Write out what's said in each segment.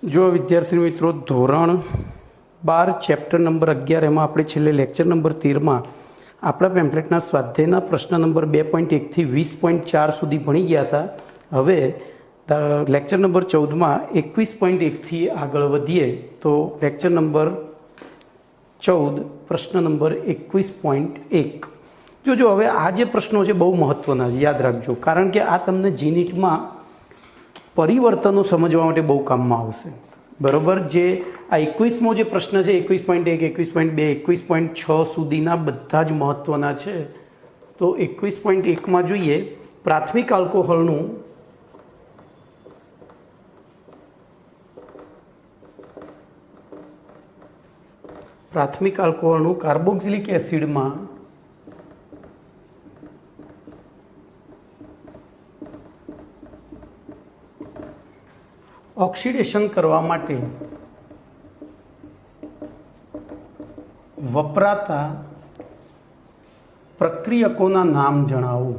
જો વિદ્યાર્થી મિત્રો ધોરણ 12 ચેપ્ટર નંબર 11 એમાં આપણે છેલ્લે લેક્ચર નંબર 13માં આપણા પેમ્પલેટના સ્વાધ્યાયના પ્રશ્ન નંબર 2.1 થી 20.4 સુધી ભણી ગયા હતા. હવે લેક્ચર નંબર 14માં 21.1 થી આગળ વધીએ તો લેક્ચર નંબર 14 પ્રશ્ન નંબર 21.1. જો હવે આ જે પ્રશ્નો છે બહુ મહત્ત્વના છે, યાદ રાખજો, કારણ કે આ તમને જીનીટમાં પરિવર્તનો સમજવા માટે બહુ કામમાં આવશે. બરાબર, જે આ 21મો જે પ્રશ્ન છે 21.1, 21.2, 21.6 સુધીના બધા જ મહત્ત્વના છે. તો 21.1માં જોઈએ પ્રાથમિક આલ્કોહોલનું કાર્બોક્સિલિક એસિડમાં ઓક્સિડેશન કરવા માટે વપરાતા પ્રક્રિયકોના નામ જણાવો.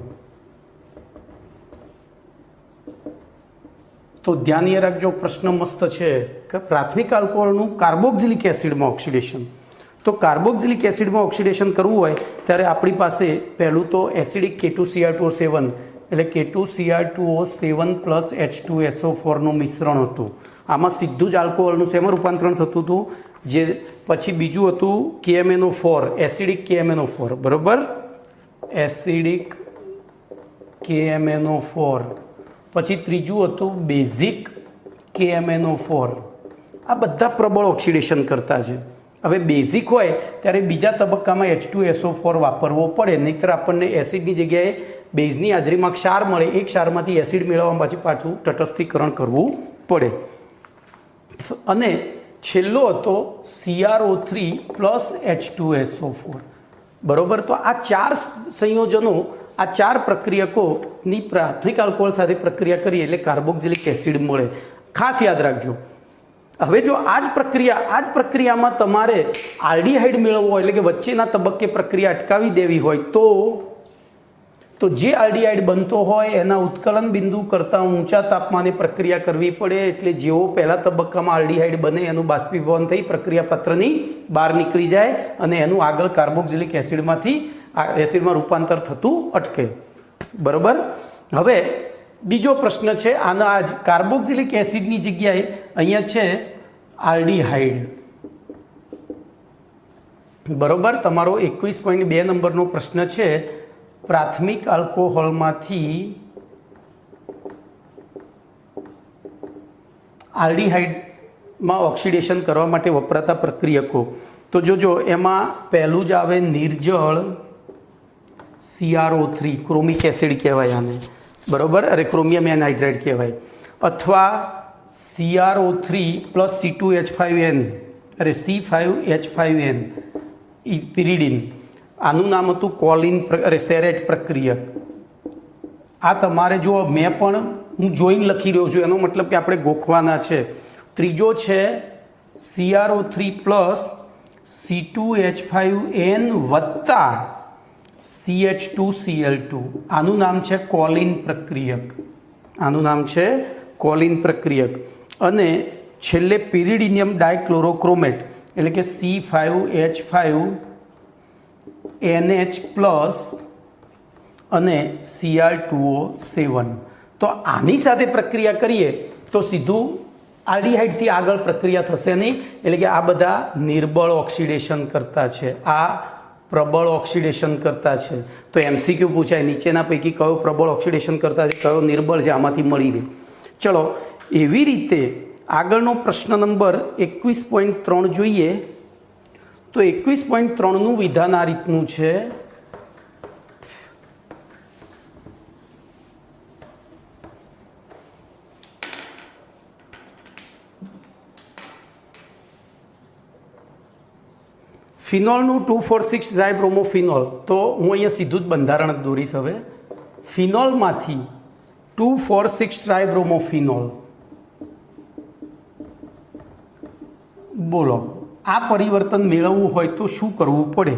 તો ધ્યાન એ રાખજો, પ્રશ્ન મસ્ત છે કે પ્રાથમિક આલ્કોહોલનું કાર્બોક્સિલિક એસિડમાં ઓક્સિડેશન. તો કાર્બોક્સિલિક એસિડમાં ઓક્સિડેશન કરવું હોય ત્યારે આપણી પાસે પહેલું તો એસિડિક K2Cr2O7 એટલે K2Cr2O7 પ્લસ H2SO4નું મિશ્રણ હતું. આમાં સીધું જ આલ્કોહોલનું શેમાં રૂપાંતરણ થતું હતું, જે પછી બીજું હતું KMnO4, એસિડિક KMnO4, બરાબર, એસિડિક KMnO4. પછી ત્રીજું હતું બેઝિક KMnO4. આ બધા પ્રબળ ઓક્સિડેશન કરતા છે. હવે બેઝિક હોય ત્યારે બીજા તબક્કામાં H2SO4 વાપરવો પડે, નહીંતર આપણને એસિડની જગ્યાએ બેઝની હાજરીમાં ક્ષાર મળે, એ ક્ષારમાંથી એસિડ મેળવવા પછી પાછું તટસ્થીકરણ કરવું પડે. અને છેલ્લો હતો CrO3 પ્લસ H2SO4, બરાબર. તો આ ચાર સંયોજનો, આ ચાર પ્રક્રિયકોની પ્રાથમિક આલ્કોહોલ સાથે પ્રક્રિયા કરીએ એટલે કાર્બોક્સિલિક એસિડ મળે. ખાસ યાદ રાખજો. હવે જો આ જ પ્રક્રિયામાં તમારે આલ્ડીહાઇડ મેળવવો હોય, એટલે કે વચ્ચેના તબક્કે પ્રક્રિયા અટકાવી દેવી હોય તો જે આલ્ડીહાઇડ બનતો હોય એના ઉત્કલન બિંદુ કરતાં ઊંચા તાપમાને પ્રક્રિયા કરવી પડે. એટલે જેવો પહેલા તબક્કામાં આલ્ડીહાઇડ બને એનું બાષ્પીભવન થઈ પ્રક્રિયા પાત્રની બહાર નીકળી જાય અને એનું આગળ કાર્બોક્સિલિક એસિડમાં રૂપાંતર થતું અટકે, બરાબર. હવે બીજો પ્રશ્ન છે આના જ કાર્બોક્સિલિક એસિડની જગ્યાએ અહીંયા છે આલ્ડીહાઇડ, બરાબર. તમારો 21.2 નંબરનો પ્રશ્ન છે પ્રાથમિક આલ્કોહોલમાંથી આલ્ડીહાઇડમાં ઓક્સિડેશન કરવા માટે વપરાતા પ્રક્રિયકો. તો જોજો, એમાં પહેલું જ આવે નિર્જળ CrO3, ક્રોમિક એસિડ કહેવાય આને, બરાબર, અરે ક્રોમિયમ એનહાઇડ્રાઇડ કહેવાય, અથવા CrO3 પ્લસ C2H5N, અરે C5H5N પિરિડિન. આનું નામ હતું કોલિન સેરેટ પ્રક્રિયક. આ તમારે જો હું જોઈને લખી રહ્યો છું, એનો મતલબ કે આપણે ગોખવાના છે. ત્રીજો છે CrO3 પ્લસ C2H5N વત્તા CH2Cl2. આનું નામ છે કોલિન પ્રક્રિયક. અને છેલ્લે પિરિડિનિયમ ડાયક્લોરોક્રોમેટ એટલે કે C5H5NH પ્લસ અને Cr2O7. તો આની સાથે પ્રક્રિયા કરીએ તો સીધું આલ્ડીહાઇડથી આગળ પ્રક્રિયા થશે નહીં. એટલે કે આ બધા નિર્બળ ઓક્સિડેશન કરતા છે, આ પ્રબળ ઓક્સિડેશન કરતા છે. તો MCQ પૂછાય, નીચેના પૈકી કયો પ્રબળ ઓક્સિડેશન કરતા છે, કયો નિર્બળ છે, આમાંથી મળી રહે. ચલો, એવી રીતે આગળનો પ્રશ્ન નંબર 21.3 જોઈએ. તો 21.3નું વિધાન આ રીતનું છે. ફિનોલનું 2,4,6 ટ્રાયબ્રોમોફિનોલ. તો હું અહીંયા સીધું જ બંધારણ જ દોરીશ. હવે ફિનોલમાંથી 2,4,6 ટ્રાયબ્રોમોફિનોલ, બોલો, આ પરિવર્તન મેળવવું હોય તો શું કરવું પડે?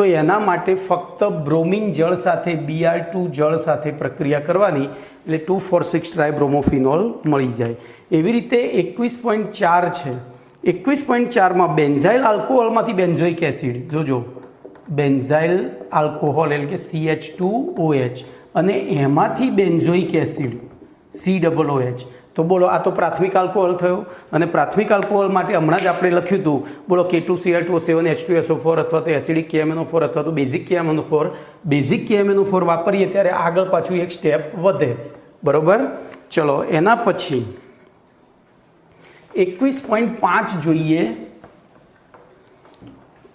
તો એના માટે ફક્ત બ્રોમિન જળ સાથે Br2 જળ સાથે પ્રક્રિયા કરવાની એટલે 2,4,6 ટ્રાયબ્રોમોફિનોલ મળી જાય. એવી રીતે 21.4 છે. 21.4માં બેન્ઝાઇલ આલ્કોહોલમાંથી બેન્ઝોઇક એસિડ, જોજો બેન્ઝાઇલ આલ્કોહોલ એટલે કે CH2OH અને એમાંથી બેન્ઝોઇક એસિડ COOH. તો બોલો આ તો પ્રાથમિક આલ્કોહોલ થયો. અને પ્રાથમિક આલ્કોહોલ માટે હમણાં જ આપણે લખ્યું હતું, બોલો K2Cl2O7 H2SO4 અથવા તો એસિડિક KMNO4 અથવા તો બેઝિક KMNO4. બેઝિક KMNO4 વાપરીએ ત્યારે આગળ પાછું એક સ્ટેપ વધે, બરોબર. ચલો એના પછી 21.5 જોઈએ.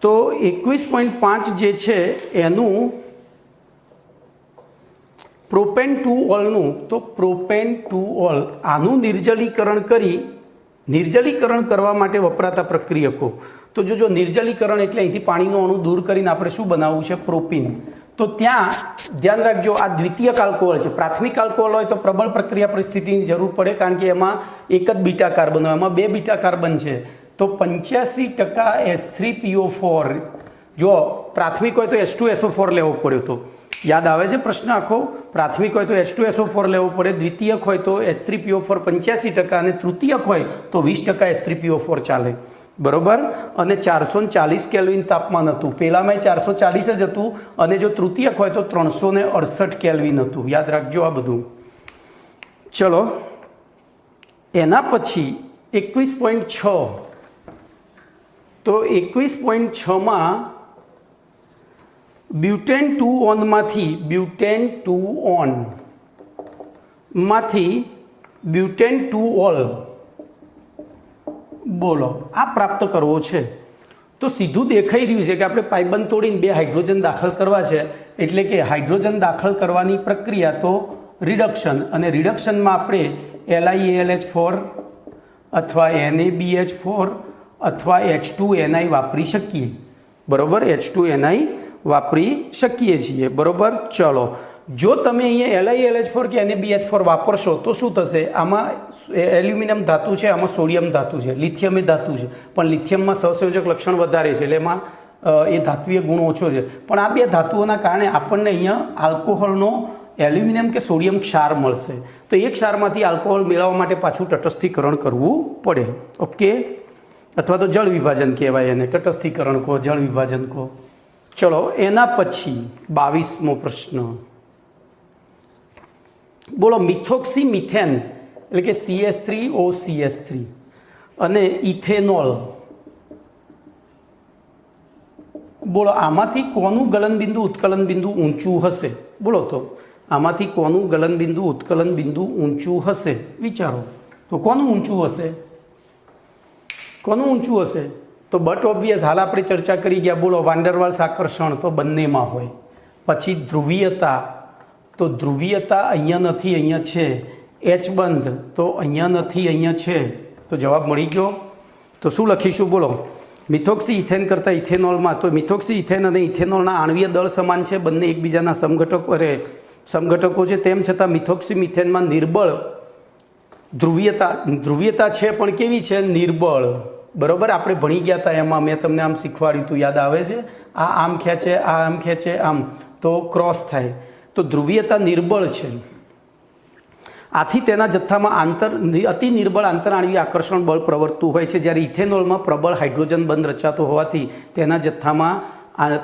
તો 21.5 જે છે એનું પ્રોપેન 2-ઓલનું, તો પ્રોપેન 2-ઓલ આનું નિર્જલીકરણ કરવા માટે વપરાતા પ્રક્રિયકો. તો જો નિર્જલીકરણ એટલે અહીંથી પાણીનો અણુ દૂર કરીને આપણે શું બનાવવું છે? પ્રોપીન. તો ત્યાં ધ્યાન રાખજો, આ દ્વિતીયક આલ્કોહોલ છે. પ્રાથમિક આલ્કોહોલ હોય તો પ્રબળ પ્રક્રિયા પરિસ્થિતિની જરૂર પડે, કારણ કે એમાં એક જ બીટા કાર્બન હોય, એમાં 2 બીટા કાર્બન છે. તો 85% H3PO4, જો પ્રાથમિક હોય તો H2SO4 લેવો પડ્યો હતો, યાદ આવે છે પ્રશ્ન આખો? પ્રાથમિક હોય તો H2SO4 લેવો પડે, દ્વિતીયક હોય તો H3PO4 85% અને તૃતીયક હોય તો 20% H3PO4 ચાલે, બરોબર. અને 440 કેલ્વિન તાપમાન હતું, પહેલામાં 440 જ હતું, અને જો તૃતીયક હોય તો 368 કેલ્વિન હતું. યાદ રાખજો આ બધું. ચલો એના પછી 21.6. તો 21.6માં બ્યુટેન 2-ઓનમાંથી બ્યુટેન 2-ઓલ બોલો આ પ્રાપ્ત કરવો છે. તો સીધું દેખાઈ રહ્યું છે કે આપણે પાઇપબંધ તોડીને 2 હાઇડ્રોજન દાખલ કરવા છે, એટલે કે હાઇડ્રોજન દાખલ કરવાની પ્રક્રિયા તો રિડક્શન, અને રિડક્શનમાં આપણે LiAlH4 અથવા NaBH4 અથવા H2Ni વાપરી શકીએ, બરોબર. H2Ni વાપરી શકીએ છીએ, બરોબર. ચલો જો તમે અહીંયા LiAlH4 કે NaBH4 વાપરશો તો શું થશે? આમાં એલ્યુમિનિયમ ધાતુ છે, આમાં સોડિયમ ધાતુ છે, લિથિયમ એ ધાતુ છે, પણ લિથિયમમાં સહસંયોજક લક્ષણ વધારે છે એટલે એમાં એ ધાત્વીય ગુણ ઓછો છે. પણ આ 2 ધાતુઓના કારણે આપણને અહીંયા આલ્કોહોલનો એલ્યુમિનિયમ કે સોડિયમ ક્ષાર મળશે. તો એક ક્ષારમાંથી આલ્કોહોલ મેળવવા માટે પાછું તટસ્થીકરણ કરવું પડે, ઓકે. અથવા તો જળ વિભાજન કહેવાય એને, તટસ્થીકરણ કહો, જળ વિભાજન કહો. ચલો એના પછી 22મો પ્રશ્ન, બોલો મિથોક્સી મિથેન એટલે કે CH3OCH3 અને ઇથેનોલ, બોલો આમાંથી કોનું ગલનબિંદુ ઉત્કલન બિંદુ ઊંચું હશે? બોલો તો આમાંથી કોનું ગલનબિંદુ ઉત્કલન બિંદુ ઊંચું હશે? વિચારો તો કોનું ઊંચું હશે? કોનું ઊંચું હશે? તો બટ ઓબ્વિયસ, હાલ આપણે ચર્ચા કરી ગયા. બોલો વાન્ડરવાલ્સ આકર્ષણ તો બંનેમાં હોય. પછી ધ્રુવીયતા, તો ધ્રુવીયતા અહીંયા નથી, અહીંયા છે. એચ બંધ તો અહીંયા નથી, અહીંયા છે. તો જવાબ મળી ગયો. તો શું લખીશું? બોલો મિથોક્સી ઇથેન કરતાં ઇથેનોલમાં, તો મિથોક્સી ઇથેન અને ઇથેનોલના આણવીય દળ સમાન છે, બંને એકબીજાના સમઘટકો છે. તેમ છતાં મિથોક્સી મિથેનમાં નિર્બળ ધ્રુવીયતા છે, પણ કેવી છે? નિર્બળ, બરોબર. આપણે ભણી ગયા હતા એમાં, મેં તમને આમ શીખવાડ્યું હતું, યાદ આવે છે? આ આમ ખેંચે, આ આમ ખેંચે, આમ તો ક્રોસ થાય. તો ધ્રુવીયતા નિર્બળ છે. આથી તેના જથ્થામાં અતિ નિર્બળ આંતરાણવીય આકર્ષણ બળ પ્રવર્તતું હોય છે, જ્યારે ઇથેનોલમાં પ્રબળ હાઇડ્રોજન બંધ રચાતો હોવાથી તેના જથ્થામાં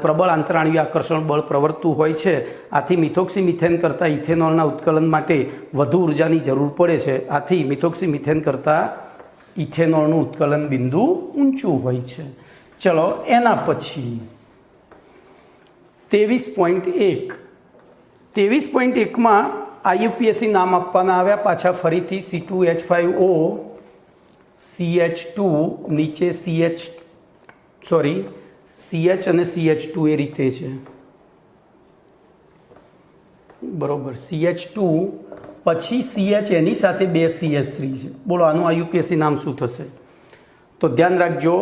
પ્રબળ આંતરાણવીય આકર્ષણ બળ પ્રવર્તતું હોય છે. આથી મિથોક્સી મિથેન કરતાં ઇથેનોલના ઉત્કલન માટે વધુ ઉર્જાની જરૂર પડે છે. આથી મિથોક્સી મિથેન કરતાં ઇથેનોલનું ઉત્કલન બિંદુ ઊંચું હોય છે. ચલો એના પછી 23.1માં IUPAC નામ આપવાના આવ્યા પાછા ફરીથી. C2H5O CH2 નીચે CH અને CH2 એ રીતે છે, બરોબર. CH2 પછી CH એની સાથે 2 CH3 છે. બોલો આનું IUPAC નામ શું થશે? તો ધ્યાન રાખજો,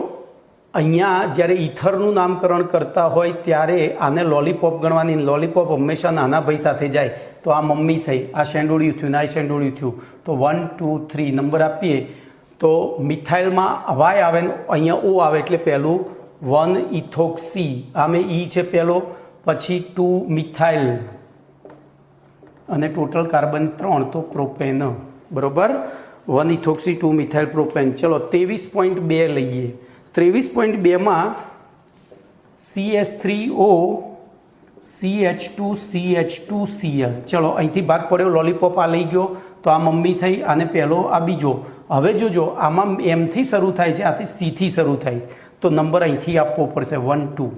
અહીંયા જ્યારે ઇથરનું નામકરણ કરતા હોય ત્યારે આને લોલીપોપ ગણવાની. લોલીપોપ હંમેશા નાના ભાઈ સાથે જાય. તો આ મમ્મી થઈ, આ શેંડોળિયું થયું, આ શેંડોળિયું થયું. તો 1 2 3 નંબર આપીએ તો મિથાઇલમાં વાય આવે ને અહીંયા ઓ આવે, એટલે પહેલું 1 ઇથોક્સી, આમે ઈ છે પહેલો, પછી 2 મિથાઇલ અને ટોટલ કાર્બન 3, તો પ્રોપેન, બરોબર. 1 ઇથોક્સી 2 મિથાઇલ પ્રોપેન. ચલો 23.2 લઈએ. 23.2માં CH3O CH2CH2Cl. ચલો અહીંથી ભાગ પડ્યો, લોલીપોપ આ લઈ ગયો તો આ મમ્મી થઈ, આને પહેલો આ બીજો. હવે જોજો આમાં એમથી શરૂ થાય છે, આથી સીથી શરૂ થાય છે, તો નંબર અહીંથી આપવો પડશે 1 2,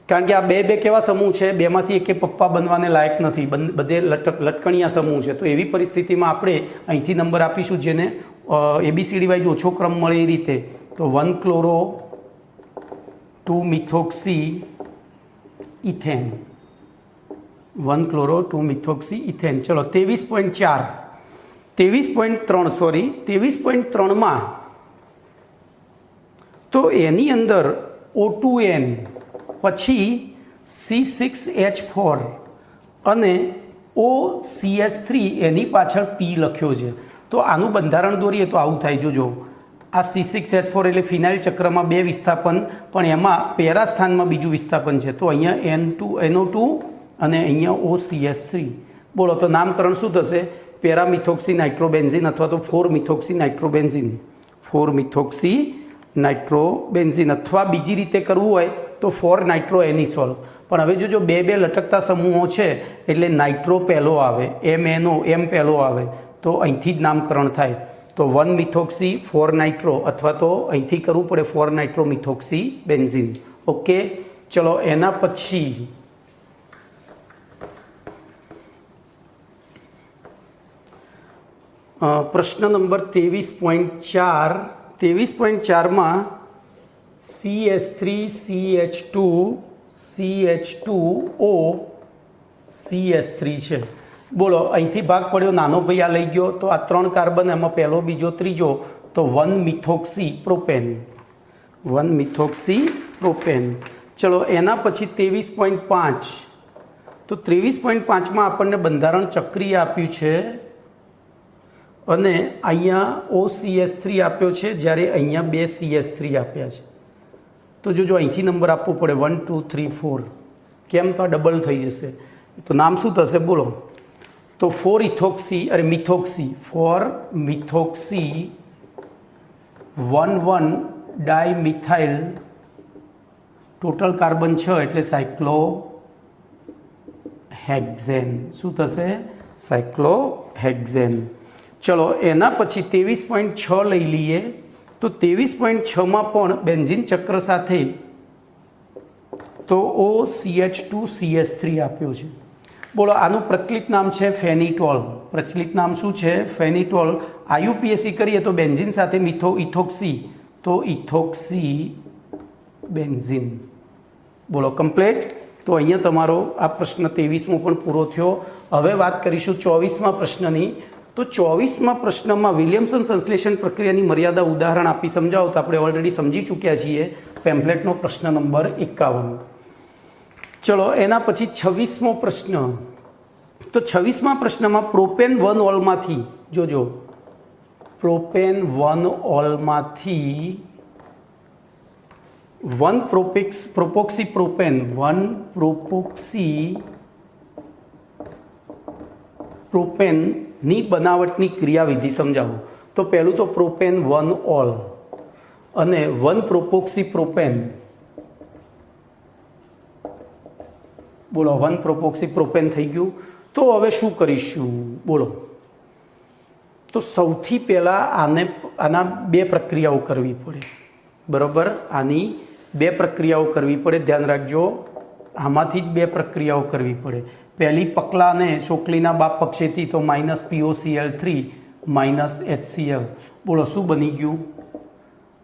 કારણ કે આ બે કેવા સમૂહ છે, બેમાંથી એકે પપ્પા બનવાને લાયક નથી, બધે લટકણિયા સમૂહ છે. તો એવી પરિસ્થિતિમાં આપણે અહીંથી નંબર આપીશું જેને ABCD વાઇઝ ઓછો ક્રમ મળે એ રીતે. તો 1 chloro 2 methoxy ethane, 1 chloro 2 methoxy ethane. ચલો 23.3માં તો એની અંદર O2N, પછી C6H4 અને OCH3, એની પાછળ P લખ્યો છે. તો આનું બંધારણ દોરીએ તો આવું થાય. જોજો આ C6H4 એટલે ફિનાઇલ ચક્રમાં 2 વિસ્થાપન, પણ એમાં પેરા સ્થાનમાં બીજું વિસ્થાપન છે. તો અહીંયા NO2 અને અહીંયા OCH3. બોલો તો નામકરણ શું થશે? પેરામિથોક્સી નાઇટ્રોબેન્ઝિન અથવા તો 4-મિથોક્સી નાઇટ્રોબેન્ઝિન, 4-મિથોક્સી નાઇટ્રોબેન્ઝિન. અથવા બીજી રીતે કરવું હોય તો 4-નાઇટ્રોએનિસોલ. પણ હવે જોજો બે લટકતા સમૂહો છે એટલે નાઇટ્રો પહેલો આવે, MNO M પહેલો આવે, તો અહીંથી જ નામકરણ થાય. તો 1-મિથોક્સી 4-નાઇટ્રો, અથવા તો અહીંથી કરવું પડે 4-નાઇટ્રોમિથોક્સી બેન્ઝિન. ઓકે, ચલો એના પછી પ્રશ્ન number 23.4. 23.4માં CH3 CH2 CH2O CH3 છે. બોલો અહીંથી ભાગ પડ્યો, નાનો ભાઈ આ લઈ ગયો, તો આ 3 કાર્બન, એમાં પહેલો બીજો ત્રીજો, તો 1-મિથોક્સી પ્રોપેન, 1-મિથોક્સી પ્રોપેન. ચલો એના પછી 23.5. તો 23.5માં આપણને બંધારણ ચક્રીય આપ્યું છે અને અહીંયા OCH3 આપ્યો છે, જ્યારે અહીંયા 2 CH3 આપ્યા છે. તો જોજો અહીંથી નંબર આપવો પડે 1 2 3 4. કેમ? તો આ ડબલ થઈ જશે. તો નામ શું થશે બોલો? તો 4-મિથોક્સી 1 ડાયમિથાઇલ, ટોટલ કાર્બન 6 એટલે સાયક્લોહેક્ઝેન. શું થશે? સાયક્લોહેક્ઝેન. ચલો એના પછી 23.6 લઈ લઈએ. તો 23.6માં પણ બેન્ઝિન ચક્ર સાથે તો OCH2 CH3 આપ્યો છે. બોલો આનું પ્રચલિત નામ છે ફેનિટોલ. પ્રચલિત નામ શું છે? ફેનિટોલ. IUPAC કરીએ તો બેન્ઝિન સાથે ઇથોક્સી, તો ઇથોક્સી બેન્ઝિન. બોલો કમ્પ્લીટ. તો અહીંયા તમારો આ પ્રશ્ન 23મો પણ પૂરો થયો. હવે વાત કરીશું 24મા પ્રશ્નની. તો 24મા પ્રશ્નમાં વિલિયમસન સંશ્લેષણ પ્રક્રિયાની મર્યાદા ઉદાહરણ આપી સમજાવો. તો આપણે ઓલરેડી સમજી ચૂક્યા છીએ, પેમ્ફલેટનો પ્રશ્ન નંબર 51. ચલો એના પછી 26મો પ્રશ્ન. તો 26મા પ્રશ્નમાં પ્રોપેન 1 ઓલમાંથી, જોજો પ્રોપેન 1 ઓલમાંથી 1 પ્રોપોક્સી પ્રોપેન, 1 પ્રોપોક્સી પ્રોપેનની બનાવટની ક્રિયાવિધિ સમજાવો. તો પહેલું તો પ્રોપેન 1 ઓલ અને 1 પ્રોપોક્સી પ્રોપેન. બોલો 1 પ્રોપોક્સી પ્રોપેન થઈ ગયું. તો હવે શું કરીશું બોલો? તો સૌથી પહેલાં આના 2 પ્રક્રિયાઓ કરવી પડે, બરાબર? આની 2 પ્રક્રિયાઓ કરવી પડે, ધ્યાન રાખજો. આમાંથી જ 2 પ્રક્રિયાઓ કરવી પડે. પહેલી પકલા અને સોકલીના બાપ પક્ષેથી તો -POCl3 -HCl. બોલો શું બની ગયું?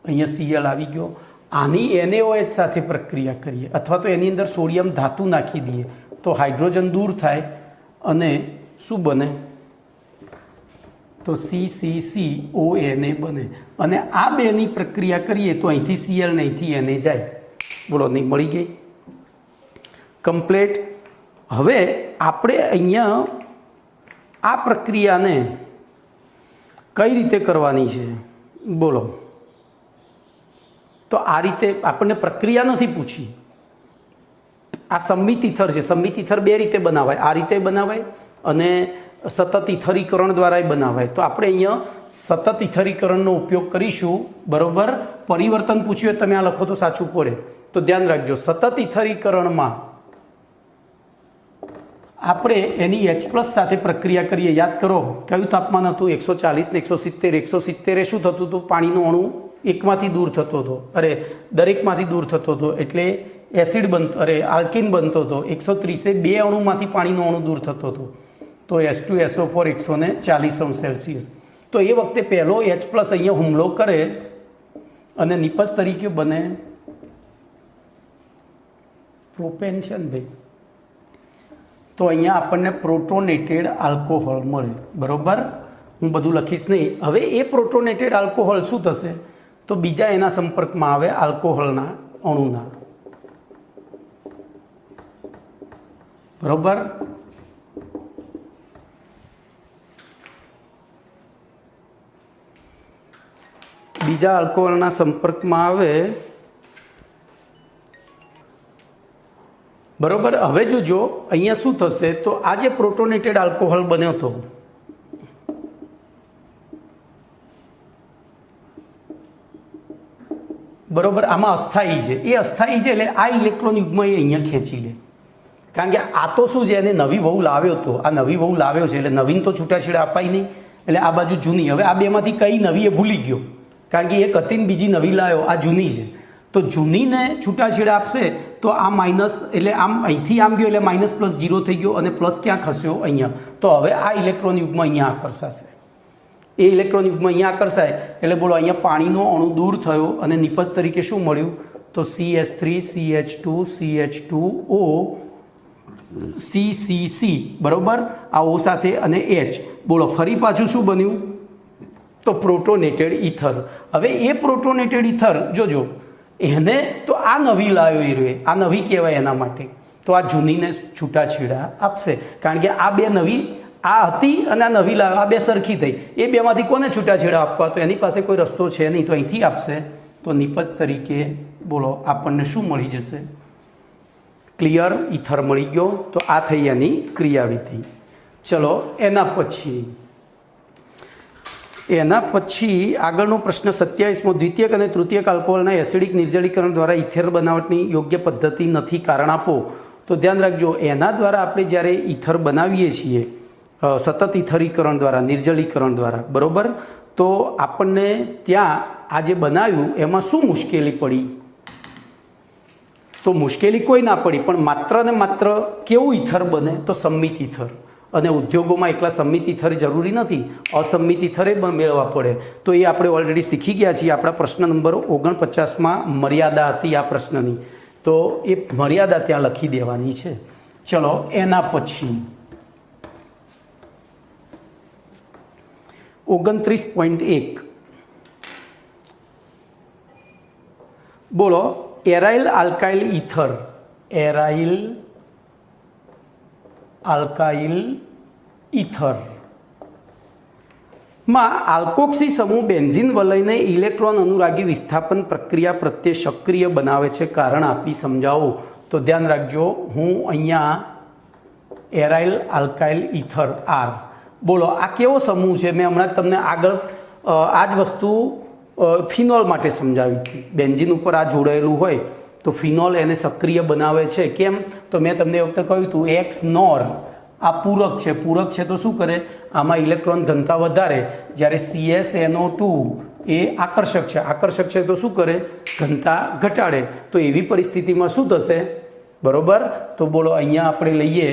અહીંયા Cl આવી ગયો. આની NaOH સાથે પ્રક્રિયા કરીએ અથવા તો એની અંદર સોડિયમ ધાતુ નાખી દઈએ તો હાઇડ્રોજન દૂર થાય અને શું બને? તો CCCONA બને. અને આ બેની પ્રક્રિયા કરીએ તો અહીંથી Cl ને અહીંથી Na જાય. બોલો નહીં મળી ગઈ? કમ્પ્લેટ. હવે આપણે અહીંયા આ પ્રક્રિયાને કઈ રીતે કરવાની છે બોલો? તો આ રીતે આપણને પ્રક્રિયા નથી પૂછી. આ સંમિત ઇથર છે. સંમિત ઇથર બે રીતે બનાવાય, આ રીતે બનાવાય અને સતત ઇથરીકરણ દ્વારા બનાવાય. તો આપણે અહીંયા સતત ઇથરીકરણનો ઉપયોગ કરીશું. બરોબર, પરિવર્તન પૂછ્યું તમે આ લખો તો સાચું પડે. તો ધ્યાન રાખજો, સતત ઇથરીકરણમાં આપણે એની H+ સાથે પ્રક્રિયા કરીએ. યાદ કરો કયું તાપમાન હતું? 140 ને 170. 170 શું થતું હતું? પાણીનો અણુ એકમાંથી દૂર થતો હતો, દરેકમાંથી દૂર થતો હતો, એટલે એસિડ બનતો, આલ્કીન બનતો હતો. 130 બે અણુમાંથી પાણીનો અણુ દૂર થતો હતો, તો H2SO4 140°C. તો એ વખતે પહેલો H+ અહીંયા હુમલો કરે અને નિપજ તરીકે બને પ્રોપેન છે ને ભાઈ. તો અહીંયા આપણને પ્રોટોનેટેડ આલ્કોહોલ મળે. બરોબર, હું બધું લખીશ નહીં. હવે એ પ્રોટોનેટેડ આલ્કોહોલ શું થશે? તો બીજા એના સંપર્કમાં આવે આલ્કોહોલના અણુના. બરોબર, બીજા આલ્કોહોલના સંપર્કમાં આવે. બરોબર, હવે જોજો અહીંયા શું થશે? તો આ જે પ્રોટોનેટેડ આલ્કોહોલ બન્યો હતો, બરોબર, આમાં અસ્થાયી છે. એ અસ્થાયી છે એટલે આ ઇલેક્ટ્રોન યુગ્મ એ અહીંયા ખેંચી લે. કારણ કે આ તો શું છે, એને નવી વહુ લાવ્યો હતો, આ નવી વહુ લાવ્યો છે એટલે નવીન તો છૂટાછેડા અપાય નહીં, એટલે આ બાજુ જૂની. હવે આ બેમાંથી કઈ નવી એ ભૂલી ગયો, કારણ કે એક હતી ને બીજી નવી લાવ્યો, આ જૂની છે. તો જૂનીને છૂટાછેડા આપશે તો આ માઇનસ, એટલે આમ અહીંથી આમ ગયો એટલે -+0 થઈ ગયો અને પ્લસ ક્યાં ખસ્યો? અહીંયા. તો હવે આ ઇલેક્ટ્રોન યુગ્મ અહીંયા આકર્ષાશે. એ ઇલેક્ટ્રોન યુગ્મ અહીંયા આકર્ષાય એટલે બોલો અહીંયા પાણીનો અણુ દૂર થયો અને નિપજ તરીકે શું મળ્યું? તો CH3 CH2 CH2O CCC. બરોબર, આ O સાથે અને H. બોલો ફરી પાછું શું બન્યું? તો પ્રોટોનેટેડ ઇથર. હવે એ પ્રોટોનેટેડ ઇથર જોજો, એને તો આ નવી લાવ્યો એ રહે, આ નવી કહેવાય એના માટે. તો આ જૂનીને છૂટાછેડા આપશે, કારણ કે આ બે નવી, આ હતી અને આ નવી લાવ્યો, આ બે સરખી થઈ. એ બેમાંથી કોને છૂટાછેડા આપવા? તો એની પાસે કોઈ રસ્તો છે નહીં, તો અહીંથી આપશે. તો નિપજ તરીકે બોલો આપણને શું મળી જશે? ક્લિયર, ઇથર મળી ગયો. તો આ થઈ એની ક્રિયાવિધિ. ચલો એના પછી આગળનો પ્રશ્ન 27મો. દ્વિતીયક અને તૃતીયક આલ્કોહોલના એસિડિક નિર્જલીકરણ દ્વારા ઇથર બનાવટની યોગ્ય પદ્ધતિ નથી, કારણ આપો. તો ધ્યાન રાખજો, એના દ્વારા આપણે જ્યારે ઇથર બનાવીએ છીએ સતત ઇથરીકરણ દ્વારા, નિર્જલીકરણ દ્વારા, બરોબર, તો આપણને ત્યાં આ જે બનાવ્યું એમાં શું મુશ્કેલી પડી? તો મુશ્કેલી કોઈ ના પડી, પણ માત્ર ને માત્ર કેવું ઇથર બને? તો સંમિત ઇથર. અને ઉદ્યોગોમાં એકલા સંમિત ઇથર જરૂરી નથી, અસંમિત ઇથરે મેળવવા પડે. તો એ આપણે ઓલરેડી શીખી ગયા છીએ. આપણા પ્રશ્ન નંબર 49માં મર્યાદા હતી આ પ્રશ્નની, તો એ મર્યાદા ત્યાં લખી દેવાની છે. ચલો એના પછી 29.1 બોલો, aryl alkyl ether. Aryl alkyl ether માં આલ્કોક્સી સમૂહ બેન્ઝીન વલયને ઇલેક્ટ્રોન અનુરાગી વિસ્થાપન પ્રક્રિયા પ્રત્યે સક્રિય બનાવે છે, કારણ આપી સમજાવો. તો ધ્યાન રાખજો, હું અહીંયા એરાઇલ આલ્કાઇલ ઇથર R. બોલો આ કેવો સમૂહ છે? મેં હમણાં તમને આગળ આ જ વસ્તુ ફિનોલ માટે સમજાવી હતી. બેન્ઝીન ઉપર આ જોડાયેલું હોય તો ફિનોલ એને સક્રિય બનાવે છે. કેમ? તો મેં તમને એ વખતે કહ્યું હતું એક્સ નોર આ પૂરક છે. પૂરક છે તો શું કરે? આમાં ઇલેક્ટ્રોન ઘનતા વધારે, જ્યારે CsNO2 એ આકર્ષક છે. આકર્ષક છે તો શું કરે? ઘનતા ઘટાડે. તો એવી પરિસ્થિતિમાં શું થશે? બરોબર, તો બોલો અહીંયા આપણે લઈએ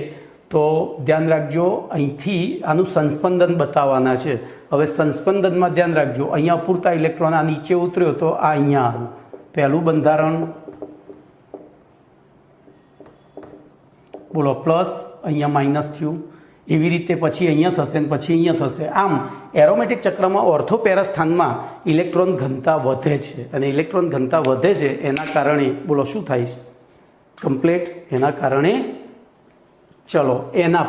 તો ધ્યાન રાખજો, અહીંથી આનું સંસ્પંદન બતાવવાના છે. હવે સંસ્પંદનમાં ધ્યાન રાખજો, અહીંયા પૂરતા ઇલેક્ટ્રોન આ નીચે ઉતર્યો તો આ અહીંયા આવ્યું પહેલું બંધારણ, બોલો પ્લસ, અહીંયા માઇનસ થયું. એવી રીતે પછી અહીંયા થશે ને પછી અહીંયા થશે. આમ એરોમેટિક ચક્રમાં ઓર્થો પેરા સ્થાનમાં ઇલેક્ટ્રોન ઘનતા વધે છે, અને ઇલેક્ટ્રોન ઘનતા વધે છે એના કારણે બોલો શું થાય છે? કમ્પ્લીટ. એના કારણે ચલો એના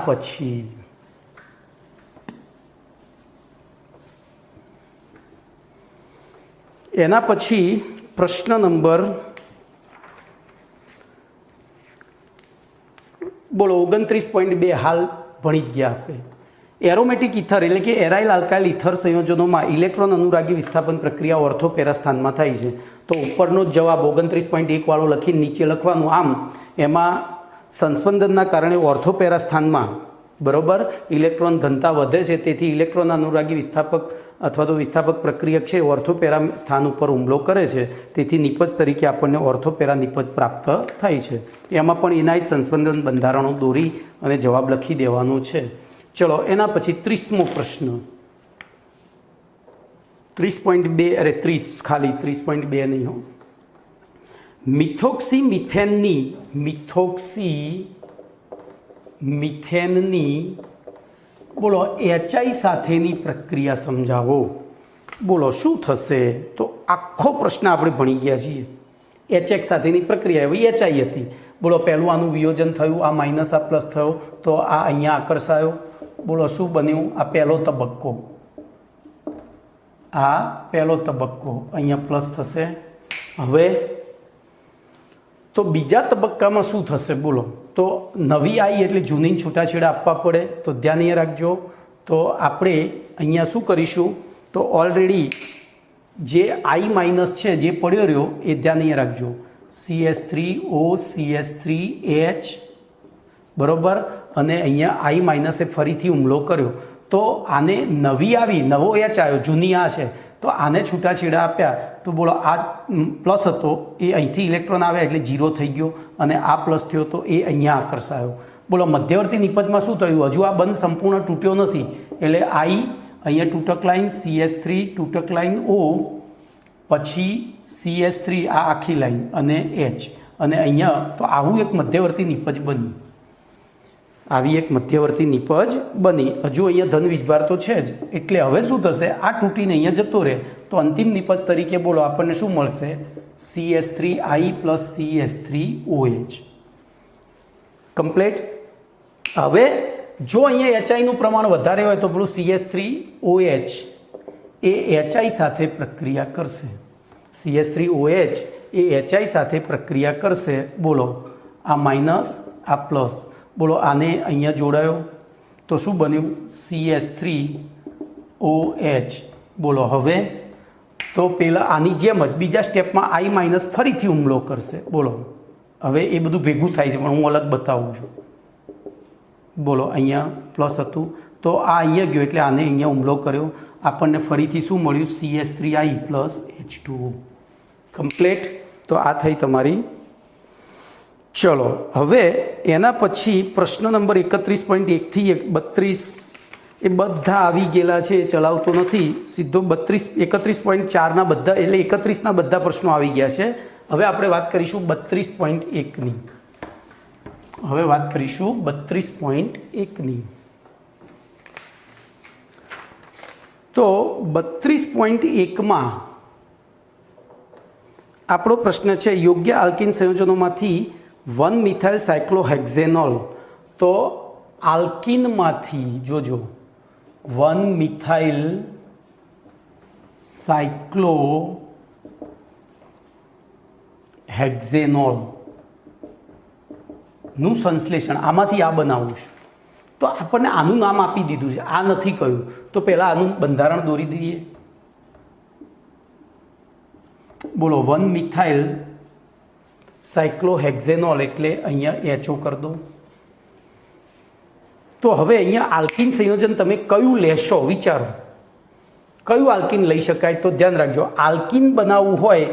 પછી પ્રશ્ન નંબર બોલો 29.2 હાલ ભણી જ ગયા આપણે. એરોમેટિક ઇથર એટલે કે એરાઇલ આલ્કાઇલ ઇથર સંયોજનોમાં ઇલેક્ટ્રોન અનુરાગી વિસ્થાપન પ્રક્રિયા ઓર્થોપેરા સ્થાનમાં થાય છે. તો ઉપરનો જ જવાબ 29.1 વાળો લખીને નીચે લખવાનું. આમ એમાં સંસ્પંદનના કારણે ઓર્થોપેરા સ્થાનમાં બરોબર ઇલેક્ટ્રોન ઘનતા વધે છે, તેથી ઇલેક્ટ્રોન અનુરાગી વિસ્થાપક અથવા તો વિસ્થાપક પ્રક્રિયક છે ઓર્થોપેરા સ્થાન ઉપર હુમલો કરે છે, તેથી નિપજ તરીકે આપણને ઓર્થોપેરા નિપજ પ્રાપ્ત થાય છે. એમાં પણ એના જ સંસ્પંદન બંધારણો દોરી અને જવાબ લખી દેવાનો છે. ચલો એના પછી 30મો પ્રશ્ન 30.2 અરે 30 ખાલી 30.2 નહીં હો. મિથેનની બોલો HI સાથેની પ્રક્રિયા સમજાવો. બોલો શું થશે? તો આખો પ્રશ્ન આપણે ભણી ગયા છીએ. HX સાથેની પ્રક્રિયા એવી HI હતી. બોલો પહેલું આનું વિયોજન થયું, આ માઇનસ આ પ્લસ થયો, તો આ અહીંયા આકર્ષાયો. બોલો શું બન્યું? આ પહેલો તબક્કો, આ પહેલો તબક્કો અહીંયા પ્લસ થશે. હવે તો બીજા તબક્કામાં શું થશે? બોલો તો નવી આઈ એટલે જૂની છૂટાછેડા આપવા પડે, તો ધ્યાન એ રાખજો. તો આપણે અહીંયા શું કરીશું? તો ઓલરેડી જે આઈ માઇનસ છે જે પડ્યો રહ્યો એ ધ્યાન એ રાખજો. CS3O CS3H બરોબર, અને અહીંયા આઈ માઇનસે ફરીથી હુમલો કર્યો, તો આને નવી આવી, નવો H આવ્યો, જૂની આ છે, તો આને છૂટાછેડા આપ્યા. તો બોલો આ પ્લસ હતો એ અહીંથી ઇલેક્ટ્રોન આવ્યા એટલે 0 થઈ ગયો, અને આ પ્લસ થયો તો એ અહીંયા આકર્ષાયો. બોલો મધ્યવર્તી નિપજમાં શું થયું? હજુ આ બંધ સંપૂર્ણ તૂટ્યો નથી, એટલે આઈ અહીંયા તૂટક લાઈન CS3 તૂટક લાઈન O, પછી CS3 આ આખી લાઈન અને H, અને અહીંયા તો આવું એક મધ્યવર્તી નિપજ બની, આવી એક મધ્યવર્તી નિપજ બની. હજુ અહીંયા ધન વીજભાર તો છે જ, એટલે હવે શું થશે? આ તૂટીને અહીંયા જતો રહે, તો અંતિમ નિપજ તરીકે બોલો આપણને શું મળશે? CS3I plus CS3OH complete. હવે જો અહીંયા HIનું પ્રમાણ વધારે હોય તો પેલું CS3OH એ HI સાથે પ્રક્રિયા કરશે. CS3OH એ HI સાથે પ્રક્રિયા કરશે. બોલો આ માઇનસ આ પ્લસ, બોલો આને અહીંયા જોડાયો તો શું બન્યું? CS3OH. બોલો હવે તો પેલા આની જેમ જ બીજા સ્ટેપમાં આઈ માઇનસ ફરીથી હુમલો કરશે. બોલો હવે એ બધું ભેગું થાય છે, પણ હું અલગ બતાવું છું. બોલો અહીંયા પ્લસ હતું તો આ અહીંયા ગયો એટલે આને અહીંયા હુમલો કર્યો, આપણને ફરીથી શું મળ્યું? CS3I plus H2O complete. તો આ થઈ તમારી. ચલો હવે એના પછી પ્રશ્ન નંબર 31.1 થી 32 એ બધા આવી ગયેલા છે, ચલાવતો નથી, સીધો 31.4ના બધા એટલે 31ના બધા પ્રશ્નો આવી ગયા છે. હવે આપણે વાત કરીશું 32.1ની. હવે વાત કરીશું 32.1ની. તો 32.1માં આપણો પ્રશ્ન છે યોગ્ય આલ્કિન સંયોજનોમાંથી 1 મિથાઇલ સાયક્લોહેક્ઝેનોલ. તો આલ્કિનમાંથી જોજો 1 મિથાઇલ સાયક્લોહેક્ઝેનોલ નું સંશ્લેષણ આમાંથી આ બનાવું છું. તો આપણને આનું નામ આપી દીધું છે, આ નથી કહ્યું, તો પહેલાં આનું બંધારણ દોરી દઈએ. બોલો 1 મિથાઇલ સાયક્લોહેક્ઝેનોલ એટલે અહીંયા HO કરી દો. તો હવે અહીંયા આલ્કિન સંયોજન તમે કયું લેશો વિચારો, કયું આલ્કિન લઈ શકાય? તો ધ્યાન રાખજો, આલ્કિન બનાવવું હોય,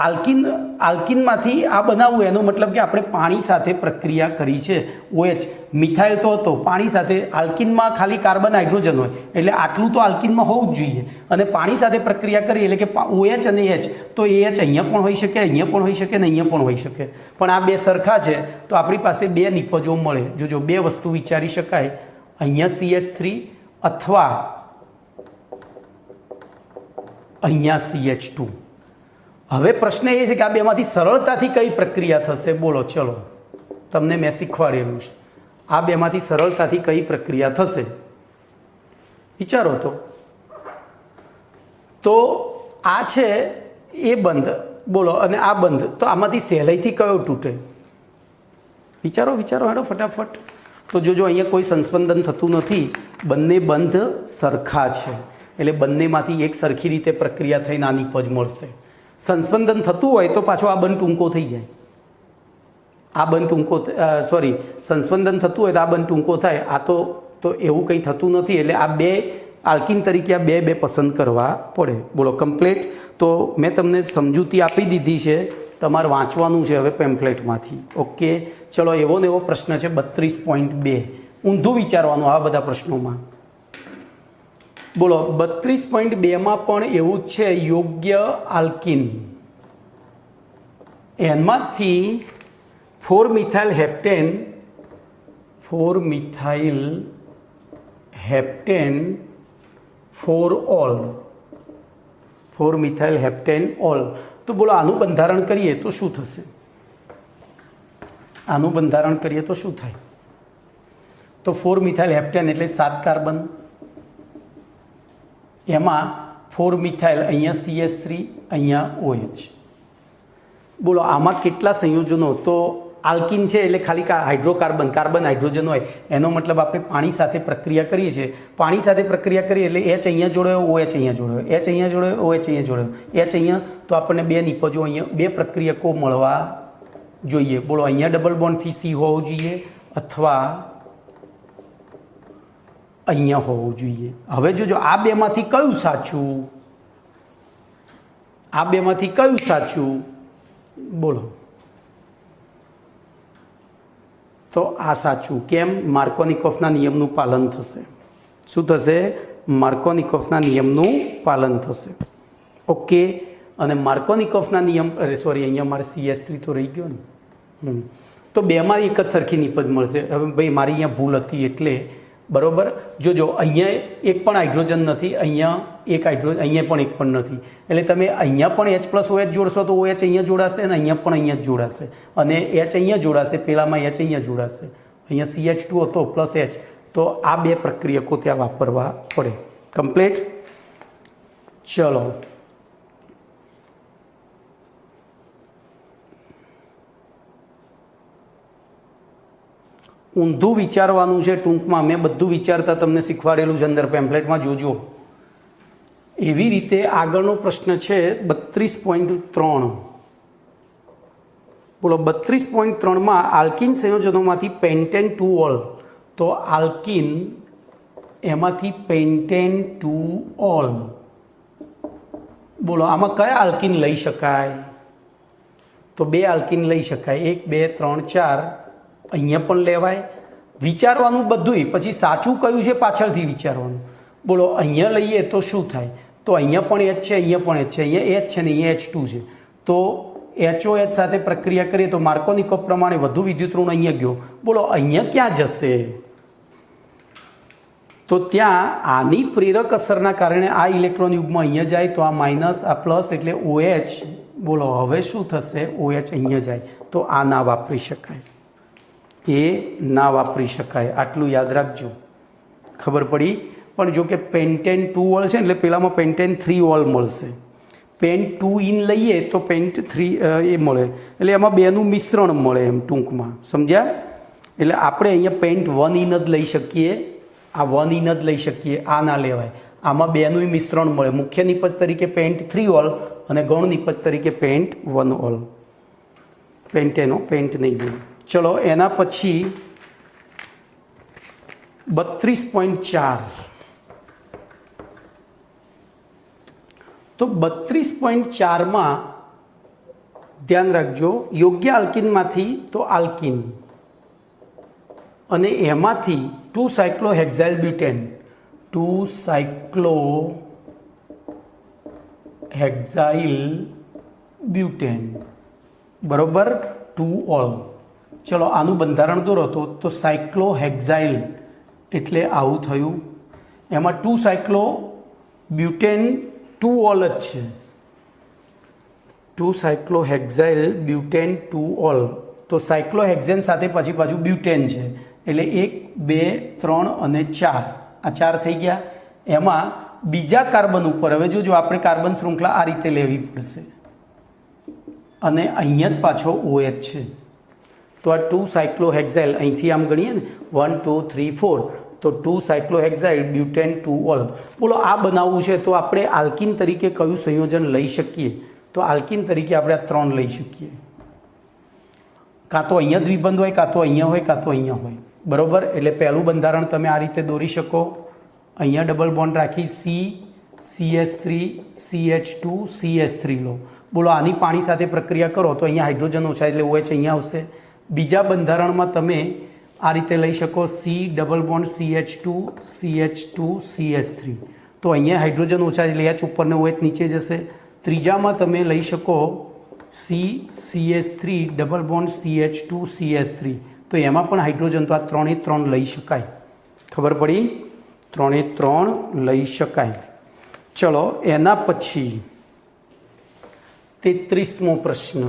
આલ્કિનમાંથી આ બનાવવું એનો મતલબ કે આપણે પાણી સાથે પ્રક્રિયા કરી છે. OH મિથાઇલ તો હતો, પાણી સાથે આલ્કિનમાં ખાલી કાર્બન હાઇડ્રોજન હોય એટલે આટલું તો આલ્કિનમાં હોવું જ જોઈએ, અને પાણી સાથે પ્રક્રિયા કરી એટલે કે OH અને H, તો AH અહીંયા પણ હોઈ શકે, અહીંયા પણ હોઈ શકે ને અહીંયા પણ હોઈ શકે, પણ આ બે સરખા છે તો આપણી પાસે બે નિપજો મળે. જોજો બે વસ્તુ વિચારી શકાય, અહીંયા CH3 અથવા અહીંયા CH2. હવે પ્રશ્ન એ છે કે આ બેમાંથી સરળતાથી કઈ પ્રક્રિયા થશે? બોલો ચલો તમને મેં શીખવાડેલું છે, આ બેમાંથી સરળતાથી કઈ પ્રક્રિયા થશે વિચારો. તો આ છે એ બંધ બોલો અને આ બંધ, તો આમાંથી સહેલાઈથી કયો તૂટે? વિચારો વિચારો હાડો ફટાફટ. તો જોજો અહીંયા કોઈ સંસ્પંદન થતું નથી, બંને બંધ સરખા છે એટલે બંનેમાંથી એક સરખી રીતે પ્રક્રિયા થઈને આ નિપજ મળશે. સંસ્પંદન થતું હોય તો પાછો આ બંધ ટૂંકો થઈ જાય, આ બંધ ટૂંકો સોરી સંસ્પંદન થતું હોય તો આ બંધ ટૂંકો થાય. આ તો એવું કંઈ થતું નથી એટલે આ બે આલ્કિન તરીકે આ બે પસંદ કરવા પડે. બોલો કમ્પ્લીટ. તો મેં તમને સમજૂતી આપી દીધી છે, તમારે વાંચવાનું છે હવે પેમ્ફલેટમાંથી. ઓકે ચલો, એવો ને એવો પ્રશ્ન છે 32.2. ઊંધું વિચારવાનું આ બધા પ્રશ્નોમાં. બોલો 32.2માં પણ એવું જ છે, યોગ્ય આલ્કિન એમાંથી four methyl heptane four ol four methyl heptane ol. તો બોલો આનું બંધારણ કરીએ તો શું થશે? આનું બંધારણ કરીએ તો શું થાય? તો 4-મિથાઇલ હેપ્ટેન એટલે 7 કાર્બન, એમાં 4-મિથાઇલ અહીંયા CH3 અહીંયા OH. બોલો આમાં કેટલા સંયોજનો? તો આલ્કિન છે એટલે ખાલી હાઇડ્રોકાર્બન હાઇડ્રોજન હોય, એનો મતલબ આપણે પાણી સાથે પ્રક્રિયા કરીએ છીએ. પાણી સાથે પ્રક્રિયા કરીએ એટલે H અહીંયા જોડાયો, OH અહીંયા જોડાયો, H અહીંયા જોડાયો, OH અહીંયા જોડાયો, H અહીંયા, તો આપણને બે નિપજો અહીંયા બે પ્રક્રિયકો મળવા જોઈએ. બોલો અહીંયા ડબલ બોન્ડથી C હોવું જોઈએ અથવા અહીંયા હોવું જોઈએ. હવે જોજો આ બેમાંથી કયું સાચું? આ બેમાંથી કયું સાચું? બોલો. તો આ સાચું. કેમ? માર્કોનિકોફના નિયમનું પાલન થશે. શું થશે? માર્કોનિકોફના નિયમનું પાલન થશે. ઓકે. અને માર્કોનિકોફના નિયમ સોરી અહીંયા મારે CH3 તો રહી ગયો ને. તો બેમાં એક જ સરખી નિપજ મળશે. હવે ભાઈ મારી અહીંયા ભૂલ હતી એટલે બરાબર. જોજો અહીંયા એક પણ હાઇડ્રોજન નથી, અહીંયા એક હાઇડ્રોજન, અહીંયા પણ એક પણ નથી. એટલે તમે અહીંયા પણ H+OH જોડશો તો OH અહીંયા જોડાશે અને અહીંયા પણ અહીંયા જ જોડાશે અને H અહીંયા જોડાશે, પેલામાં H અહીંયા જોડાશે, અહીંયા CH2 હતો પ્લસ H. તો આ બે પ્રક્રિયકો ત્યાં વાપરવા પડે. કમ્પ્લીટ. ચલો ઊંધું વિચારવાનું છે ટૂંકમાં. મેં બધું વિચારતા તમને શીખવાડેલું છે અંદર પેમ્ફલેટમાં, જોજો. એવી રીતે આગળનો પ્રશ્ન છે 32.3. બોલો 32.3માં આલ્કિન સંયોજનોમાંથી પેન્ટેન 2 ઓલ. તો આલ્કિન એમાંથી પેન્ટેન 2 ઓલ. બોલો આમાં કયા આલ્કિન લઈ શકાય? તો બે આલ્કિન લઈ શકાય, 1 2 3 4. અહીંયા પણ લેવાય. વિચારવાનું બધુંય, પછી સાચું કયું છે પાછળથી વિચારવાનું. બોલો અહીંયા લઈએ તો શું થાય? તો અહીંયા પણ H છે, અહીંયા પણ H છે, અહીંયા H છે ને અહીંયા H2 છે. તો HOH સાથે પ્રક્રિયા કરીએ તો માર્કોનિકોફ પ્રમાણે વધુ વિદ્યુત ઋણ અહીંયા ગયો. બોલો અહીંયા ક્યાં જશે? તો ત્યાં આની પ્રેરક અસરના કારણે આ ઇલેક્ટ્રોન યુગમાં અહીંયા જાય તો આ માઇનસ, આ પ્લસ એટલે OH. બોલો હવે શું થશે? OH અહીંયા જાય તો આ ના વાપરી શકાય, એ ના વાપરી શકાય. આટલું યાદ રાખજો. ખબર પડી? પણ જો કે પેન્ટેન 2 ઓલ છે એટલે પેલામાં પેન્ટેન 3 ઓલ મળશે. પેન્ટ 2 ઇન લઈએ તો પેન્ટ 3 એ મળે, એટલે એમાં બેનું મિશ્રણ મળે એમ ટૂંકમાં. સમજ્યા? એટલે આપણે અહીંયા પેન્ટ 1 ઇન જ લઈ શકીએ, આ 1 ઇન જ લઈ શકીએ, આ ના લેવાય. આમાં બેનું મિશ્રણ મળે. મુખ્ય નિપજ તરીકે પેન્ટ 3 ઓલ અને ગૌણ નિપજ તરીકે પેન્ટ 1 ઓલ. પેન્ટેનો પેન્ટ નહીં બોલ. ચલો એના પછી 32.4. તો 32.4માં ધ્યાન રાખજો, યોગ્ય આલ્કિનમાંથી તો આલ્કિન અને એમાંથી 2-સાયક્લોહેક્સાઇલબ્યુટેન 2-સાયક્લોહેક્સાઇલબ્યુટેન બરોબર 2 ઓલ. ચલો આનું બંધારણ દોરો તો સાયક્લોહેક્સાઇલ એટલે આવું થયું. એમાં 2-સાયક્લોબ્યુટેન 2 ઓલ જ છે. 2-સાયક્લોહેક્સાઇલબ્યુટેન 2 ઓલ. તો સાયક્લોહેક્ઝેન સાથે પછી પાછું બ્યુટેન છે એટલે 1 2 3 અને 4 આ 4 થઈ ગયા. એમાં બીજા કાર્બન ઉપર હવે જોજો આપણે કાર્બન શૃંખલા આ રીતે લેવી પડશે. અને અહીંયા જ પાછો OH છે. તો આ 2 સાયક્લોહેક્સાઇલ અહીંથી આમ ગણીએ ને 1 2 3 4 તો 2 સાયક્લોહેક્સાઇલ બ્યુટેન 2 ઓલ. બોલો આ બનાવવું છે તો આપણે આલ્કિન તરીકે કયું સંયોજન લઈ શકીએ? તો આલ્કિન તરીકે આપણે આ 3 લઈ શકીએ. કાં તો અહીંયા દ્વિબંધ હોય, કાં તો અહીંયા હોય, કાં તો અહીંયા હોય. બરોબર, એટલે પહેલું બંધારણ તમે આ રીતે દોરી શકો. અહીંયા ડબલ બોન્ડ રાખી CH3 CH2 CH3 લો. બોલો આની પાણી સાથે પ્રક્રિયા કરો તો અહીંયા હાઇડ્રોજન ઓછા એટલે OH અહીંયા આવશે. બીજા બંધારણમાં તમે આ રીતે લઈ શકો C double bond CH2 CH2 CH3 તો અહીંયા હાઇડ્રોજન ઓછા એટલે H ઉપર ને OH નીચે જશે. ત્રીજામાં તમે લઈ શકો CH3 double bond CH2 CH3 તો એમાં પણ હાઇડ્રોજન, તો આ 3 એ 3 લઈ શકાય. ખબર પડી? 3 એ 3 લઈ શકાય. ચલો એના પછી 33મો પ્રશ્ન.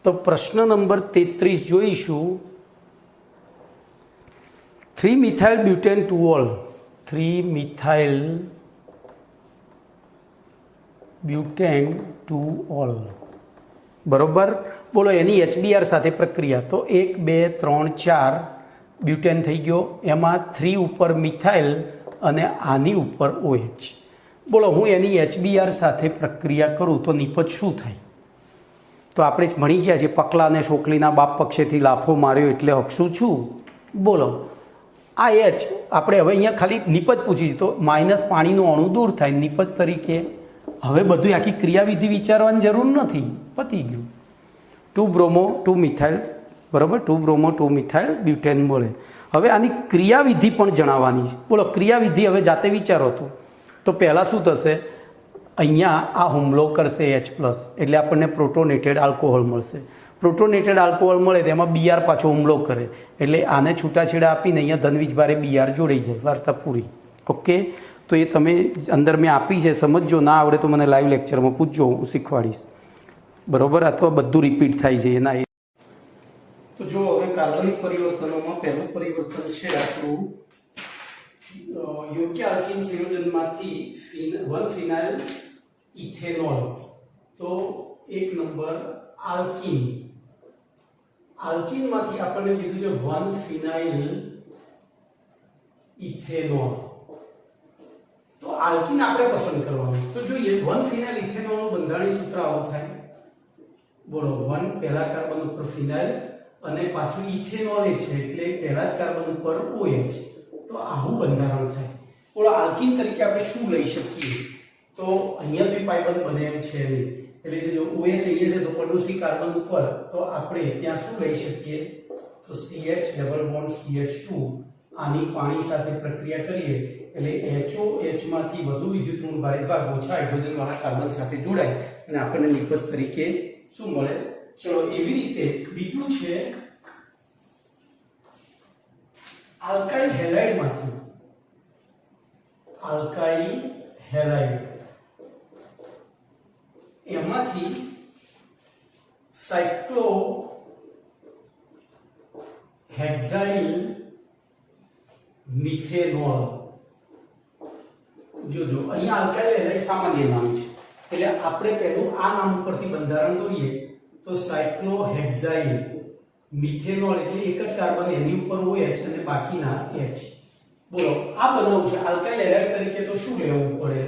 તો પ્રશ્ન નંબર 33 જોઈશું. 3 methyl butane 2 all 3 methyl butane 2 all. બરોબર, બોલો એની HBr સાથે પ્રક્રિયા. તો 1 2 3 4 બ્યુટેન થઈ ગયો. એમાં 3 ઉપર મિથાઇલ અને આની ઉપર OH. બોલો હું એની HBr સાથે પ્રક્રિયા કરું તો નિપજ શું થાય? તો આપણે ભણી ગયા છીએ પકલા અને શોકલીના બાપ પક્ષેથી લાફો માર્યો એટલે હકશું છું. બોલો આ H આપણે હવે અહીંયા ખાલી નિપજ પૂછી તો માઇનસ પાણીનું અણુ દૂર થાય નિપજ તરીકે. હવે બધું આખી ક્રિયાવિધિ વિચારવાની જરૂર નથી, પતી ગયું. 2 બ્રોમો 2 મિથાઇલ, બરાબર, 2 બ્રોમો 2 મિથાઇલ બ્યુટેન મળે. હવે આની ક્રિયાવિધિ પણ જણાવવાની છે. બોલો ક્રિયાવિધિ હવે જાતે વિચારો તો પહેલાં શું થશે? અહીંયા આ હુમલો કરશે H+, એટલે આપણને પ્રોટોનેટેડ આલ્કોહોલ મળશે. પ્રોટોનેટેડ આલ્કોહોલ મળે તેમાં Br પાછો હુમલો કરે એટલે આને છૂટાછેડા આપીને અહીંયા ધનવીજભારે Br જોડાઈ જાય, વાર્તા પૂરી. ઓકે, તો એ તમે અંદર મેં આપી છે, સમજજો. ના આવડે તો મને લાઈવ લેક્ચરમાં પૂછજો, હું શીખવાડીશ. બરોબર, અથવા બધું રિપીટ થાય છે એના. તો જો હવે કાર્બનિક પરિવર્તનોમાં પહેલું પરિવર્તન છે આપણું યોગ્ય આલ્કિન સંયોજનમાંથી 1 ફિનાઇલ ઇથેનોલ. તો 1 નંબર આલ્કિન. આલ્કિનમાંથી આપણને કીધું છે 1 ફિનાઇલ ઇથેનોલ. તો આલ્કિન આપણે પસંદ કરવાનું. તો જોઈએ 1 ફિનાઇલ ઇથેનોલનું બંધારણીય સૂત્ર આવું થાય. બોલો 1 પહેલા કાર્બન ઉપર ફિનાઇલ અને પાછું ઇથેનોલ છે એટલે પહેલા જ કાર્બન ઉપર OH. તો આવું બંધારણ થાય. બોલો આલ્કિન તરીકે આપણે શું લઈ શકીએ? તો અહીંયા તો પાયબંધ બને એમ છે નહીં એટલે જો OH અહીંયા છે તો પડોશી કાર્બન ઉપર તો આપણે ત્યાં શું લઈ શકીએ? તો CH ડબલ બોન્ડ CH2 આની પાણી સાથે પ્રક્રિયા કરીએ એટલે HOH માંથી વધુ વિદ્યુત ઋણ ભારે ભાગ ઓછા હાઇડ્રોજન વાળા કાર્બન સાથે જોડાય અને આપણને નિપજ તરીકે શું મળે? ચલો એવી રીતે બીજું છે આલ્કાઇલ હેલાઇડ માંથી. આલ્કાઇલ હેલાઇડ એમાંથી સાયક્લો હેક્સાઇલ મિથેનોલ. જોજો અહીંયા આલ્કાઇલ હેલાઇડ સામાન્ય નામ છે એટલે આપણે પહેલું આ નામ ઉપરથી બંધારણ દોરીએ તો સાયક્લોહેક્સાઇલ મિથેનોલ એટલે એક જ કાર્બન એની ઉપર OH અને બાકીના H. બોલો આ બનાવવું છે આલ્કાઇલ હેલાઇડ તરીકે તો શું લેવું પડે?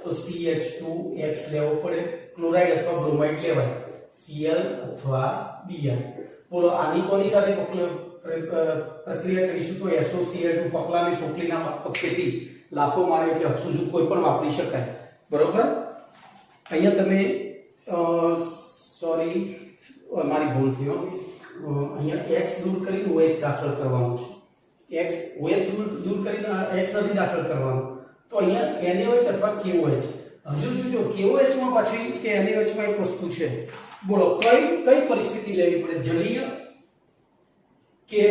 તો CH2X લેવો પડે. ક્લોરાઇડ અથવા બ્રોમાઇડ લેવાય, Cl અથવા Br. બોલો આની કોની સાથે પ્રક્રિયા કરીશું? તો SOCl2 પકલા અને શોકલીના પક્ષેથી લાફો મારે એટલે અક્ષુજુ કોઈ પણ વાપરી શકાય. બરોબર, અહીંયા તમે સોરી મારી ભૂલ થઈ. અહીંયા X દૂર કરીને OH દાખલ કરવાનું છે. X OH દૂર કરીને X નથી દાખલ કરવાનું. તો અહીંયા NaOH અથવા KOH. હજુ જોજો KOH માં પાછી કે NaOH માં એક વસ્તુ છે. બોલો કઈ પરિસ્થિતિ લેવી પડે? જલીય કે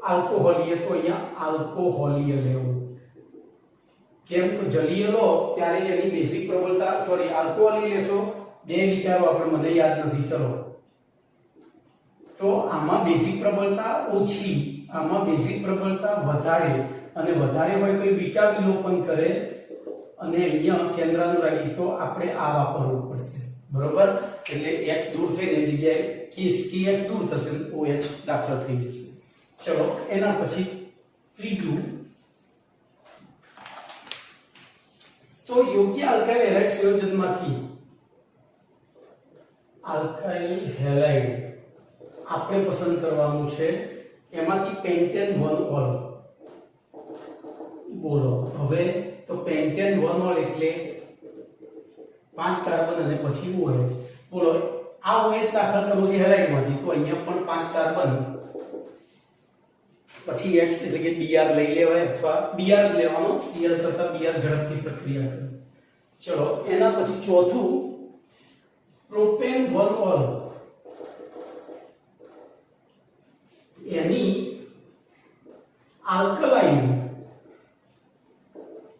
આલ્કોહોલીય? તો અહીંયા આલ્કોહોલીય લેવું. કેમ? તો જલીય લો ત્યારે એની બેઝિક પ્રબળતા આલ્કોહોલી લેશો. બે વિચારો આપણે મને યાદ નથી. ચલો તો આમાં બેઝિક પ્રબળતા ઓછી, આમાં બેઝિક પ્રબળતા વધારે અને વધારે હોય તો એ બીટા વિલોપન કરે અને અહીંયા કેન્દ્રાનુરાગી તો આપણે આ વાપરવું પડશે, બરોબર? એટલે x દૂર થઈને જગ્યાએ kx દૂર થશે, OH દાખલ થઈ જશે. ચલો એના પછી ત્રીજું, તો યોગ્ય આલ્કાઇલ હેલાઇડ સંયોજનમાંથી આલ્કાઇલ હેલાઇડ આપણે પસંદ કરવાનું છે, એમાંથી પેન્ટેન 1 ઓલ. બોલો હવે તો પેન્ટેન 1 ઓલ એટલે 5 કાર્બન અને પછી OH. બોલો આ OH દાખલ કરવો છે હેલાઇડમાંથી, તો અહીંયા પણ 5 કાર્બન પછી X એટલે કે Br લઈ લેવાય, અથવા Br લેવાનો, Cl કરતા Br ઝડપથી પ્રક્રિયા કરે. ચલો એના પછી ચોથું, પ્રોપેન 1 ઓલ, એની આલ્કલાઇન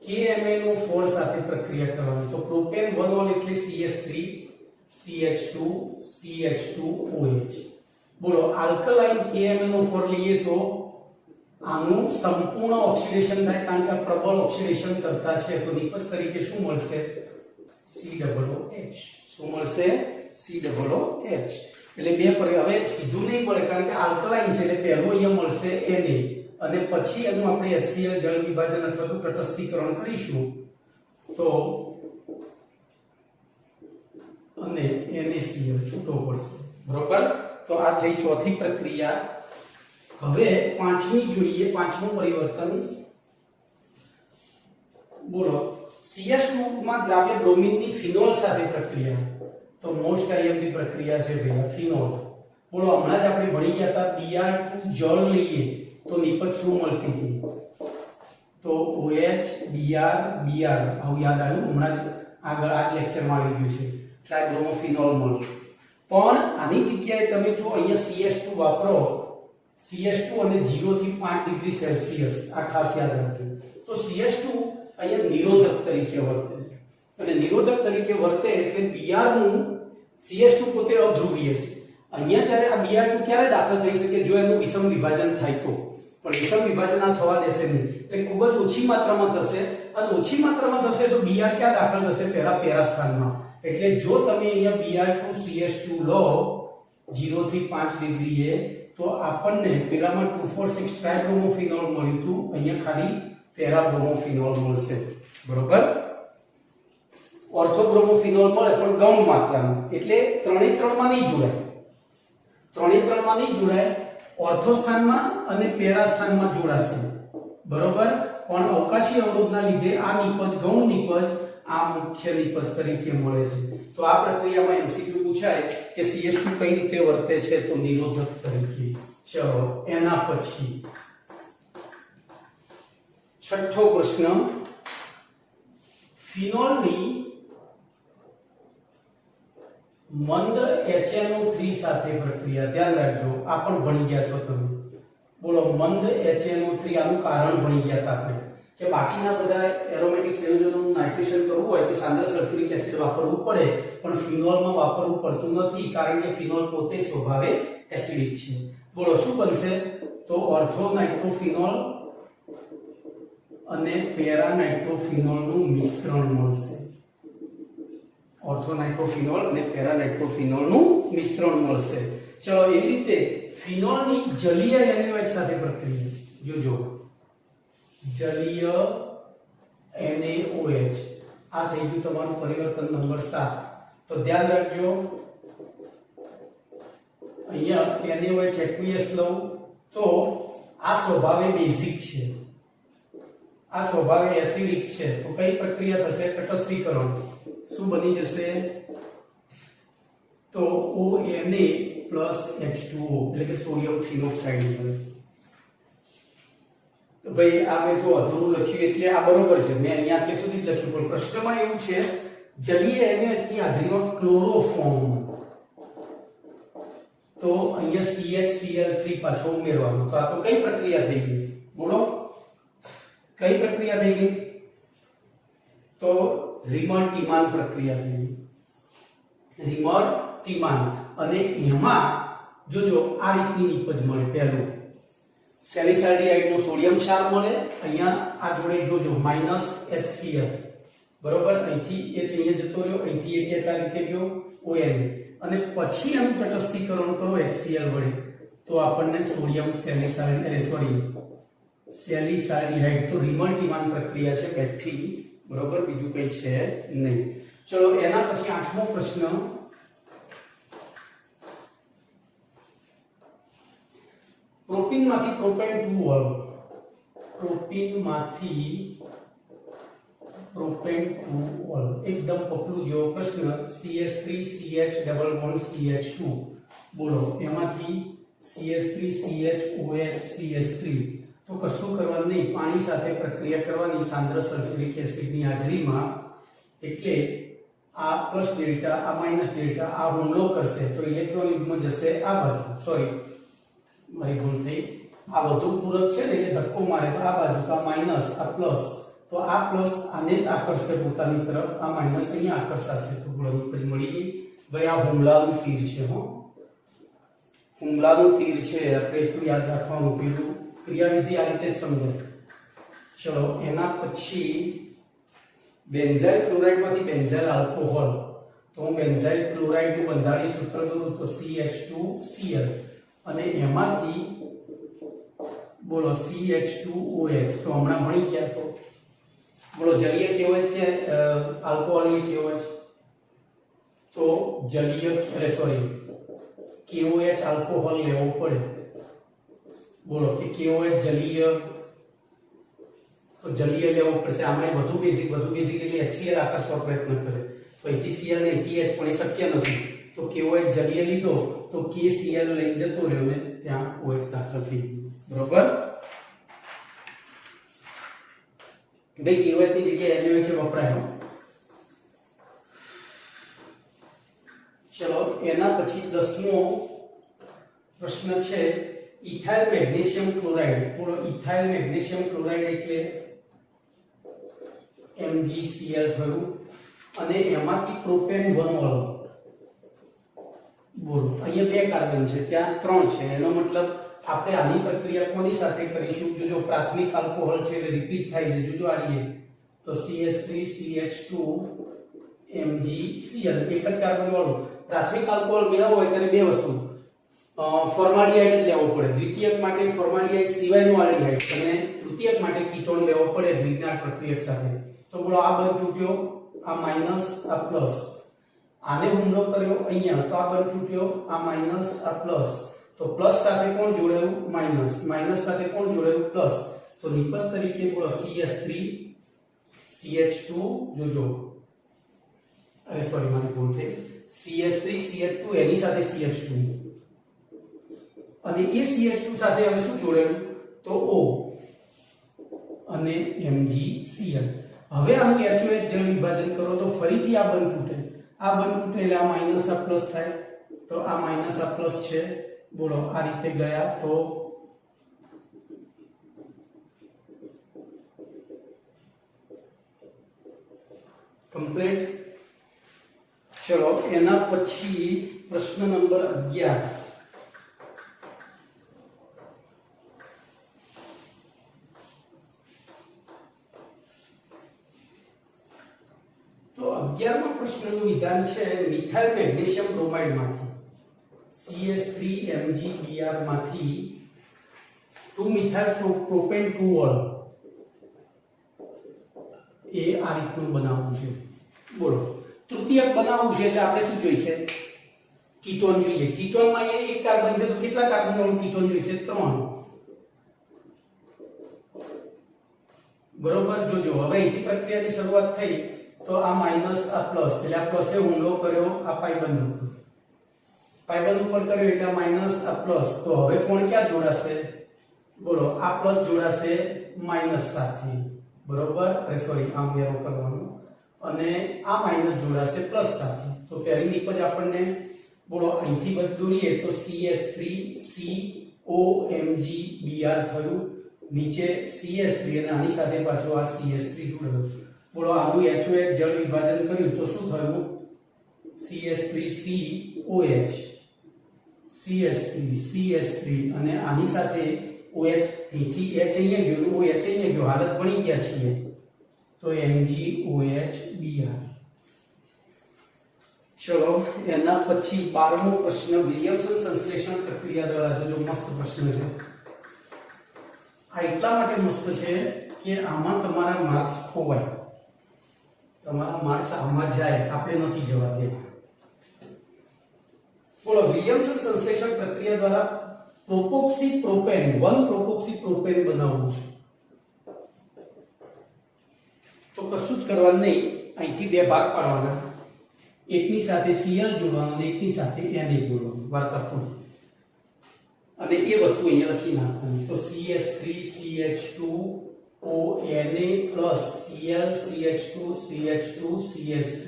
KMnO4 સાથે પ્રક્રિયા કરવાની. તો પ્રોપેન 1 ઓલ એટલે CH3 CH2 CH2OH. બોલો આલ્કલાઇન KMnO4 લઈએ તો આનું સંપૂર્ણ ઓક્સિડેશન થાય, કારણ કે આ પ્રબળ ઓક્સિડેશન કરતા છે, તો નિપજ તરીકે શું મળશે? COOH. શું મળશે? COOH. એટલે બે પર હવે સીધું નહીં પડે, કારણ કે આલ્કલાઇન છે એટલે પહેલું અહીંયા મળશે Na, અને પછી એનું આપણે HCl જળ વિભાજન અથવા તો તટસ્થીકરણ કરીશું તો અને NaCl છૂટો પડશે, બરોબર? તો આ થઈ ચોથી પ્રક્રિયા. હવે પાંચમી જોઈએ, પાંચમું પરિવર્તન. બોલો CH2 માં દ્રાવ્ય બ્રોમિનની ફિનોલ સાથે પ્રક્રિયા. તો મોસ્ટ આઈએમપી પ્રક્રિયા છે ભૈયા ફિનોલ. બોલો હમણાં જ આપણે ભણી ગયા હતા, Br2 જળ લઈએ તો નિપજ શું મળતી હતી? તો OH Br Br. આવું યાદ આવ્યું? હમણાં જ આગળ આ લેક્ચરમાં આવી ગયું છે, ટ્રાઇબ્રોમોફિનોલ મળે. પણ આની જગ્યાએ તમે જો અહીંયા CH2 વાપરો, CH2 અને 0 થી 5 ડિગ્રી સેલ્સિયસ, આ ખાસ યાદ રાખજો. તો CH2 અહીંયા નિરોધક તરીકે વર્તે છે, અને નિરોધક તરીકે વર્તે એટલે Br નું CH2 પોતે અધ્રુવીય છે. અહીંયા જ્યારે આ Br2 ક્યારે દાખલ થઈ શકે? જો એનું વિષમ વિભાજન થાય તો. પણ વિષમ વિભાજન આ થવા દેશે નહીં, એટલે ખૂબ જ ઓછી માત્રામાં થશે, અને ઓછી માત્રામાં થશે તો Br ક્યાં દાખલ થશે? પેરા સ્થાનમાં. એટલે જો તમે અહીંયા Br2 CH2 લો 0 થી 5 ડિગ્રીએ, તો આપણને પેરામાં 2,4,6 ટ્રાઇબ્રોમોફિનોલ મળ્યું હતું, અહીંયા ખાલી પેરાબ્રોમોફિનોલ મળશે, બરોબર? ઓર્થોબ્રોમોફિનોલ મળે પણ ગૌણ માત્રામાં, એટલે 3 માં નહીં જોડાય, 3 માં નહીં જોડાય, ઓર્થો સ્થાનમાં અને પેરા સ્થાનમાં જોડાશે, બરોબર? પણ અવકાશી અવરોધના લીધે આ નિપજ, ગૌણ નિપજ આ મુખ્ય નિપજ તરીકે મળે છે. તો આ પ્રક્રિયામાં MCQ પૂછાય કે CH2 કઈ રીતે વર્તે છે? તો નિરોધક તરીકે. ચલો એના પછી છઠ્ઠો પ્રશ્ન, ફિનોલની મંદ HNO3 સાથે પ્રક્રિયા. ધ્યાન રાખજો, આ પણ ભણી ગયા છો તમે. બોલો મંદ HNO3, આનું કારણ ભણી ગયા હતા આપણે કે બાકીના બધા એરોમેટિક સંયોજનોનું નાઇટ્રેશન કરવું હોય તો સાંદ્ર સલ્ફ્યુરિક એસિડ વાપરવું પડે, પણ ફિનોલમાં વાપરવું પડતું નથી, કારણ કે ફિનોલ પોતે સ્વભાવે એસિડિક છે. બોલો શું બનશે? તો ઓર્થો નાઇટ્રોફિનોલ અને પેરા નાઇટ્રોફિનોલનું મિશ્રણ મળશે. ઓર્થો નાઇટ્રોફિનોલ અને પેરા નાઇટ્રોફિનોલનું મિશ્રણ મળશે. ચલો એવી રીતે ફિનોલની જલીય NaOH સાથે પ્રક્રિયા. જોજો જલીય NaOH, આ થઈ ગયું તમારું પરિવર્તન નંબર 7. તો ધ્યાન રાખજો, અહીંયા NaOH aqueous લઉં તો આ સ્વભાવે બેઝિક છે, આ સ્વભાવે એસિડિક છે, તો કઈ પ્રક્રિયા થશે? તટસ્થીકરણ. શું બની જશે? તો ONA પ્લસ H2O એટલે કે સોડિયમ ફિનોક્સાઇડ મળે. તો ભાઈ આ મેં જો અધૂરું લખ્યું એટલે આ બરોબર છે, મેં અહીંયા આટલે સુધી જ લખ્યું, પણ પ્રશ્નમાં એવું છે જલીય NaOH ની હાજરીમાં ક્લોરોફોર્મ, તો અહીંયા CHCl3 પાછો ઉમેરવાનો. તો આ તો કઈ પ્રક્રિયા થઈ ગઈ? બોલો કઈ પ્રક્રિયા થઈ ગઈ? તો રીમર-ટીમાન પ્રક્રિયા થઈ ગઈ. રીમર-ટીમાન, અને એમાં જોજો આ રીતની નિપજ મળે. પહેલું સેલિસાલ્ડિહાઇડ નો સોડિયમ ક્ષાર મળે, અહીંયા આ જોડે જોજો -HCl, બરોબર, અહીંથી H અહીંયા જતો રહ્યો, અહીંથી એક H આ રીતે ગયો ON, અને પછી આનું તટસ્થીકરણ કરો HCl વડે તો આપણને સોડિયમ સેલિસાલ્ડિહાઇડ તો રિમલ્ટીમાન પ્રક્રિયા છે બેઠી, બરોબર, બીજું કંઈ છે નહીં. ચલો એના પછી 8મો પ્રશ્ન, પ્રોપીનમાંથી પ્રોપેન 2 ઓલ, પ્રોપીનમાંથી પ્રોપેન 2 ઓલ એકદમ પપલું જેવો પ્રશ્ન. CH3CH CH2 બોલો, એમાંથી CH3CHOH CH3 તો કશું કરવાનું નહીં, પાણી સાથે પ્રક્રિયા કરવાની સાંદ્ર સલ્ફ્યુરિક એસિડની હાજરીમાં. એટલે આ પ્લસ ડેલ્ટા આ માઈનસ ડેલ્ટા આ હુમલો કરશે તો ઇલેક્ટ્રોન યુગ્મ જશે આ બાજુ, સોરી મારી ભૂલ થઈ, આ વધુ પૂરક છે ને એટલે ધક્કો મારે તો આ બાજુ, તો આ માઈનસ આ પ્લસ, તો આ પ્લસ આને આકર્ષે પોતાની તરફ, આ માઈનસ અહીંયા આકર્ષાશે તો ગુણોત્તર મળી ગઈ. ભાઈ આ હુમલાનું તીર છે, હુમલાનું તીર છે, આપણે એટલું યાદ રાખવાનું. પેલું ક્રિયાવિધિ આ રીતે સમજો. ચલો એના પછી બેન્ઝાઇલ ક્લોરાઇડમાંથી બેન્ઝાઇલ આલ્કોહોલ, તો હું બેન્ઝાઇલ ક્લોરાઇડનું બંધારણીય સૂત્ર દોરું તો CH2Cl, અને એમાંથી બોલો CH2OH તો હમણાં ભણી ગયા. તો બોલો જલીય કેવો છે કે આલ્કોહોલિક કેવો છે? તો જલીય KOH આલ્કોહોલ લેવો પડે. બોલો કે KOH જલીય, તો જલીય લેવો પડશે. આમાં વધુ બેઝિક એટલે HCl આકર્ષવા પ્રયત્ન કરે તો અહીંથી Cl ને અહીંથી H પણ એ શક્ય નથી, તો KOH જલીય લીધો તો KCl લઈ જતો રહ્યો ને ત્યાં OH દાખલ થઈ ગયો, બરોબર. ભાઈ KOH ની જગ્યાએ NaOH વપરાય. ચલો એના પછી 10મો પ્રશ્ન છે ઇથાઇલ મેગ્નેશિયમ ક્લોરાઇડ. બોલો ઇથાઇલ મેગ્નેશિયમ ક્લોરાઇડ એટલે MgCl થયું, અને એમાંથી પ્રોપેન 1 ઓલ. બોલો અહીંયા 2 કાર્બન છે, ત્યાં 3 છે, એનો મતલબ આપણે આની પ્રક્રિયા કોની સાથે કરીશું? જો પ્રાથમિક આલ્કોહોલ છે એટલે રિપીટ થાય છે, જો આ રીતે તો CH3CH2 MgCl એક જ કાર્બન વાળું. પ્રાથમિક આલ્કોહોલ મેળવવો હોય ત્યારે 2 વસ્તુ, ફોર્માલ્ડિહાઇડ જ લેવો પડે, દ્વિતીયક માટે ફોર્માલ્ડિહાઇડ સિવાયનું આલ્ડિહાઇડ, અને તૃતીયક માટે કીટોન લેવો પડે ગ્રીનહાર્ડ પ્રક્રિયક સાથે. તો બોલો આ બંધ તૂટ્યો, આ માઈનસ આ પ્લસ, આને હુમલો કર્યો અહીંયા તો આ બંધ તૂટ્યો, આ માઈનસ આ પ્લસ, તો પ્લસ સાથે કોણ જોડાયું? માઈનસ, માઈનસ સાથે કોણ જોડાયું? પ્લસ. તો નિપજ તરીકે બોલો CH3 CH2, જોજો અરે સોરી મારી ભૂલ થઈ, CH3 CH2 એની સાથે CH2, અને એ CH2 સાથે હવે શું જોડાયું? તો O અને MgCl. હવે આનું HOH જળ વિભાજન કરો તો ફરીથી આ બંધ તૂટે, આ બંધ તૂટે એટલે આ માઈનસ આ પ્લસ થાય, તો આ માઈનસ આ પ્લસ છે. બોલો આ રીતે ગયા તો કમ્પ્લીટ. ચલો એના પછી પ્રશ્ન નંબર 11. તો 11મા પ્રશ્નનું વિધાન છે મિથાઇલ મેગ્નેશિયમ બ્રોમાઇડ માંથી CH3MgBr માંથી 2 મિથાઇલ પ્રોપેન 2 ઓલ એ આ રીતનું બનાવવું છે. બોલો તૃતીયક બનાવવું છે એટલે આપણે શું જોઈશે? કીટોન જોઈએ. કીટોનમાં એ એક કાર્બન છે તો કેટલા કાર્બન વાળું કીટોન જોઈશે? 3. બરોબર, જોજો હવે અહીંથી પ્રક્રિયાની શરૂઆત થઈ તો આ માઈનસ આ પ્લસ, એટલે આ પ્લસે હુમલો કર્યો આ પાઇબંધ ઉપર, પાઇબંધ ઉપર કર્યો એટલે આ માઈનસ આ પ્લસ, તો હવે કોણ ક્યાં જોડાશે? બોલો આ પ્લસ જોડાશે માઈનસ સાથે, બરોબર, સોરી આમ એરો કરવાનું, અને આ માઈનસ જોડાશે પ્લસ સાથે. તો પહેલી નિપજ આપણને બોલો અહીંથી બધ દોરીએ તો CH3COMgBr થયું, નીચે CH3 અને આની સાથે પાછું આ CH3 જોડાયું. બોલો આનું HOH જળ વિભાજન કર્યું તો શું થયું? CH3COH CH3 અને આની સાથે OH, અહીંથી H અહીંયા ગયો, OH અહીંયા ગયો, હાલત ભણી ગયા છીએ. તો MgOH ચલો એના પછી 12મો પ્રશ્ન વિલિયમસન સંશ્લેષણ પ્રક્રિયા દ્વારા જોજો મસ્ત પ્રશ્ન છે આ એટલા માટે મસ્ત છે કે આમાં તમારા માર્ક્સ ખોવાય તમારા માર્ક્સ આમાં જાય આપણે નથી જવા દેવા બોલો વિલિયમસન સંશ્લેષણ પ્રક્રિયા દ્વારા પ્રોપોક્સી પ્રોપેન 1 પ્રોપોક્સી પ્રોપેન બનાવવું છે તો કશું જ કરવાનું નહીં અહીંથી બે ભાગ પાડવાના એકની સાથે Cl જોડવાનું અને એકની સાથે Na જોડવાનું વાર્તા પૂરી અને એ વસ્તુ અહીંયા લખી નાખવાની તો CH3CH2ONA Cl CH2 CH2 CH3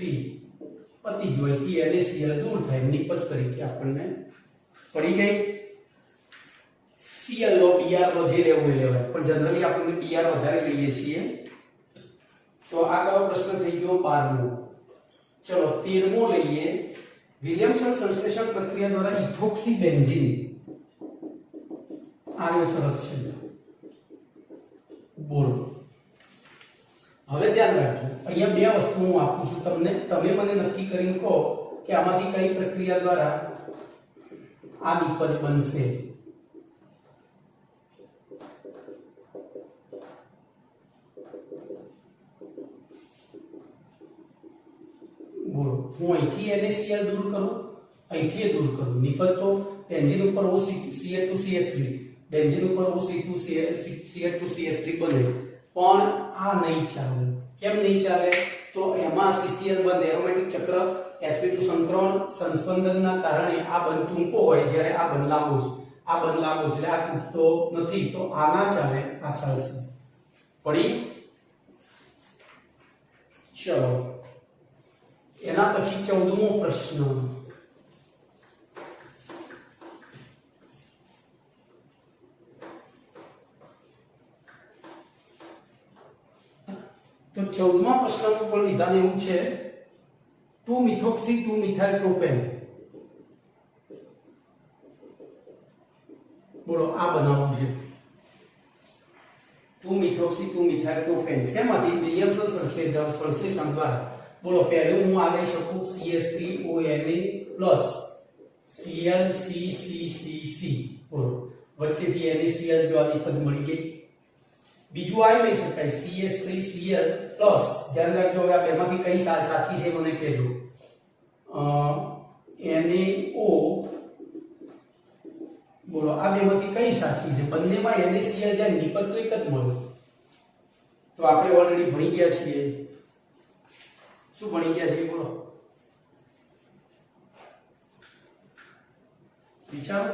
પતી ગયું અહીંથી NaCl દૂર થાય નિપજ તરીકે આપણને પડી ગઈ Cl લો Br લો જે લેવું એ લેવાય પણ જનરલી આપણે Br વધારે લઈએ છીએ તો આ કયો પ્રશ્ન થઈ ગયો 12મો ચલો 13મો લઈએ વિલિયમસન સંશ્લેષણ પ્રક્રિયા દ્વારા ઇથોક્સી બેન્ઝીન આનો સરસ છે બોલો હવે ધ્યાન રાખજો અહીંયા બે વસ્તુ હું આપું છું તમને તમે મને નક્કી કરીને કહો કે આમાંથી કઈ પ્રક્રિયા દ્વારા આ નિપજ બનશે બોલો હું અહીંથી NaCl દૂર કરું અહીંથી દૂર કરું નિપજ તો બેન્ઝીન ઉપર OCH2CH3 બેન્ઝીન ઉપર OC2CH3 બને પણ આ નહીં ચાલે કેમ નહીં ચાલે તો એમાં CCl બંધ એરોમેટિક ચક્ર sp2 સંકરણ સંસ્પંદનના કારણે આ બંધ ટૂંકો હોય જ્યારે આ બંધ લાંબો છે એટલે આ તૂટતો નથી તો આ ના ચાલે આ ચાલશે પડી ચલો એના પછી 14મો પ્રશ્ન તો 14મા પ્રશ્નનું પણ વિધાન એવું છે 2-મિથોક્સી 2-મિથાઇલ પ્રોપેન બોલો આ બનાવવું છે 2-મિથોક્સી 2-મિથાઇલ પ્રોપેન શેમાંથી વિલિયમસન સંશ્લેષણ દ્વારા બોલો પહેલું હું આ લઈ શકું CH3ONA ClCCCC બોલો વચ્ચેથી NaCl જો આ નિપજ મળી ગઈ બીજું આ લઈ શકાય CH3Cl ધ્યાન રાખજો હવે આ બેમાંથી કઈ સાચી છે મને કહેજો NaO બોલો આ બેમાંથી કઈ સાચી છે બંનેમાં NaCl જાય નિપજ તો એક જ મળે તો આપણે ઓલરેડી ભણી ગયા છીએ શું ભણી ગયા છે બોલો વિચાર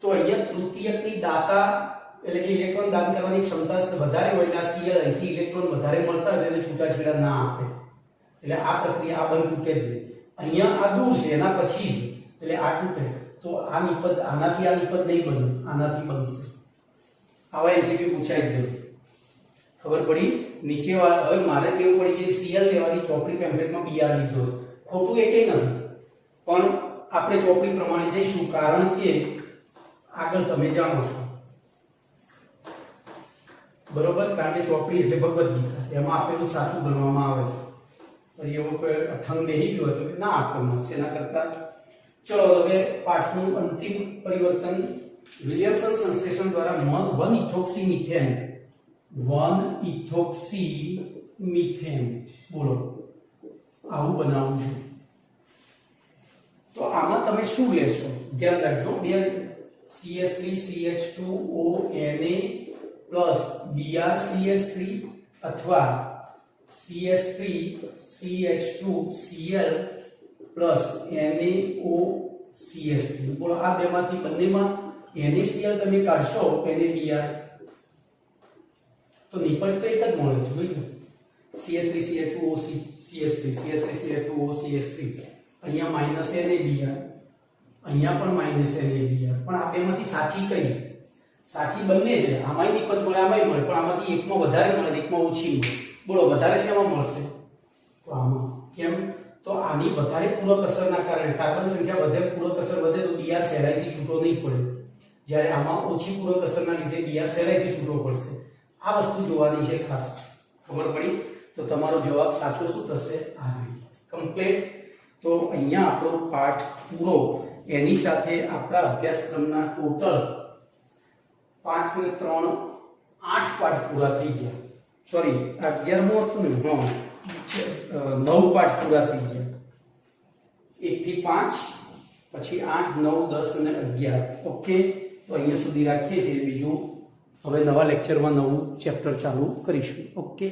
તો અહીંયા તૃતીયકની દાતા એટલે કે ઇલેક્ટ્રોન દાન કરવાની ક્ષમતા વધારે હોય એટલે આ Cl અહીંથી ઇલેક્ટ્રોન વધારે મળતા હોય એટલે છૂટાછેડા ના આપે એટલે આ પ્રક્રિયા આ બંધ તૂટે જ નહીં અહીંયા આ દૂર છે એના પછી છે એટલે આ તૂટે તો આ નિપજ આનાથી આ નિપજ નહીં બને આનાથી બનશે આવા MCQ પૂછાય જ નહીં ખબર પડી નીચે હવે મારે કેવું પડી કે Cl લેવાની ચોપડી પેમ્પલેટમાં Br લીધો છે ખોટું એકેય નથી પણ આપણે ચોપડી પ્રમાણે જઈશું કારણ કે આગળ તમે જાણો છો બરોબર કારણ કે ચોપડી એટલે ભગવદ ગીતા એમાં આપેલું સાચું ગણવામાં આવે છે પછી એવો કોઈ અઠંગ બેહી ગયો હતો કે ના આપવામાં છે એના કરતા ચલો હવે પાઠનું અંતિમ પરિવર્તન વિલિયમસન સંશ્લેષણ દ્વારા 1-ઇથોક્સી-મિથેન બોલો આવું બનાવું છું તો આમાં તમે શું લેશો ધ્યાન રાખજો બે CH3CH2ONA BrCH3 અથવા CH3CH2Cl NaOCH3 બોલો આ બેમાંથી બંનેમાં NaCl તમે કાઢશો NaBr તો નિપજ તો એક જ મળે છે બરાબર CH3CH2OCH3 CH3CH2OCH3 અહીંયા માઈનસ NaBr અહીંયા પણ માઈનસ NaBr પણ આ બેમાંથી સાચી કઈ સાચી બંને છે આમાંય નિપજ મળે આમાંય મળે પણ આમાંથી એકમાં વધારે મળે ને એકમાં ઓછી મળે બોલો વધારે શેમાં મળશે તો આમાં કેમ તો આની વધારે પૂરક અસરના કારણે કાર્બન સંખ્યા વધે પૂરક અસર વધે તો Br સહેલાઈથી છૂટો નહીં પડે જ્યારે આમાં ઓછી પૂરક અસરના લીધે Br સહેલાઈથી છૂટો પડશે આ વસ્તુ જોવાની છે ખાસ ખબર પડી? તો તમારો જવાબ સાચો શું થશે? આ કમ્પ્લીટ. તો અહીંયા આપણો પાઠ પૂરો. એની સાથે આપણા અભ્યાસક્રમના ટોટલ 5 ને 3 8 પાઠ પૂરા થઈ ગયા. સોરી, 11મો હતું ને? હા, 9 પાઠ પૂરા થઈ ગયા. 1 થી 5, પછી 8, 9, 10 અને 11. ઓકે, તો અહીંયા સુધી રાખીએ છીએ. બીજું હવે નવા લેક્ચરમાં નવું ચેપ્ટર ચાલુ કરીશું. ઓકે.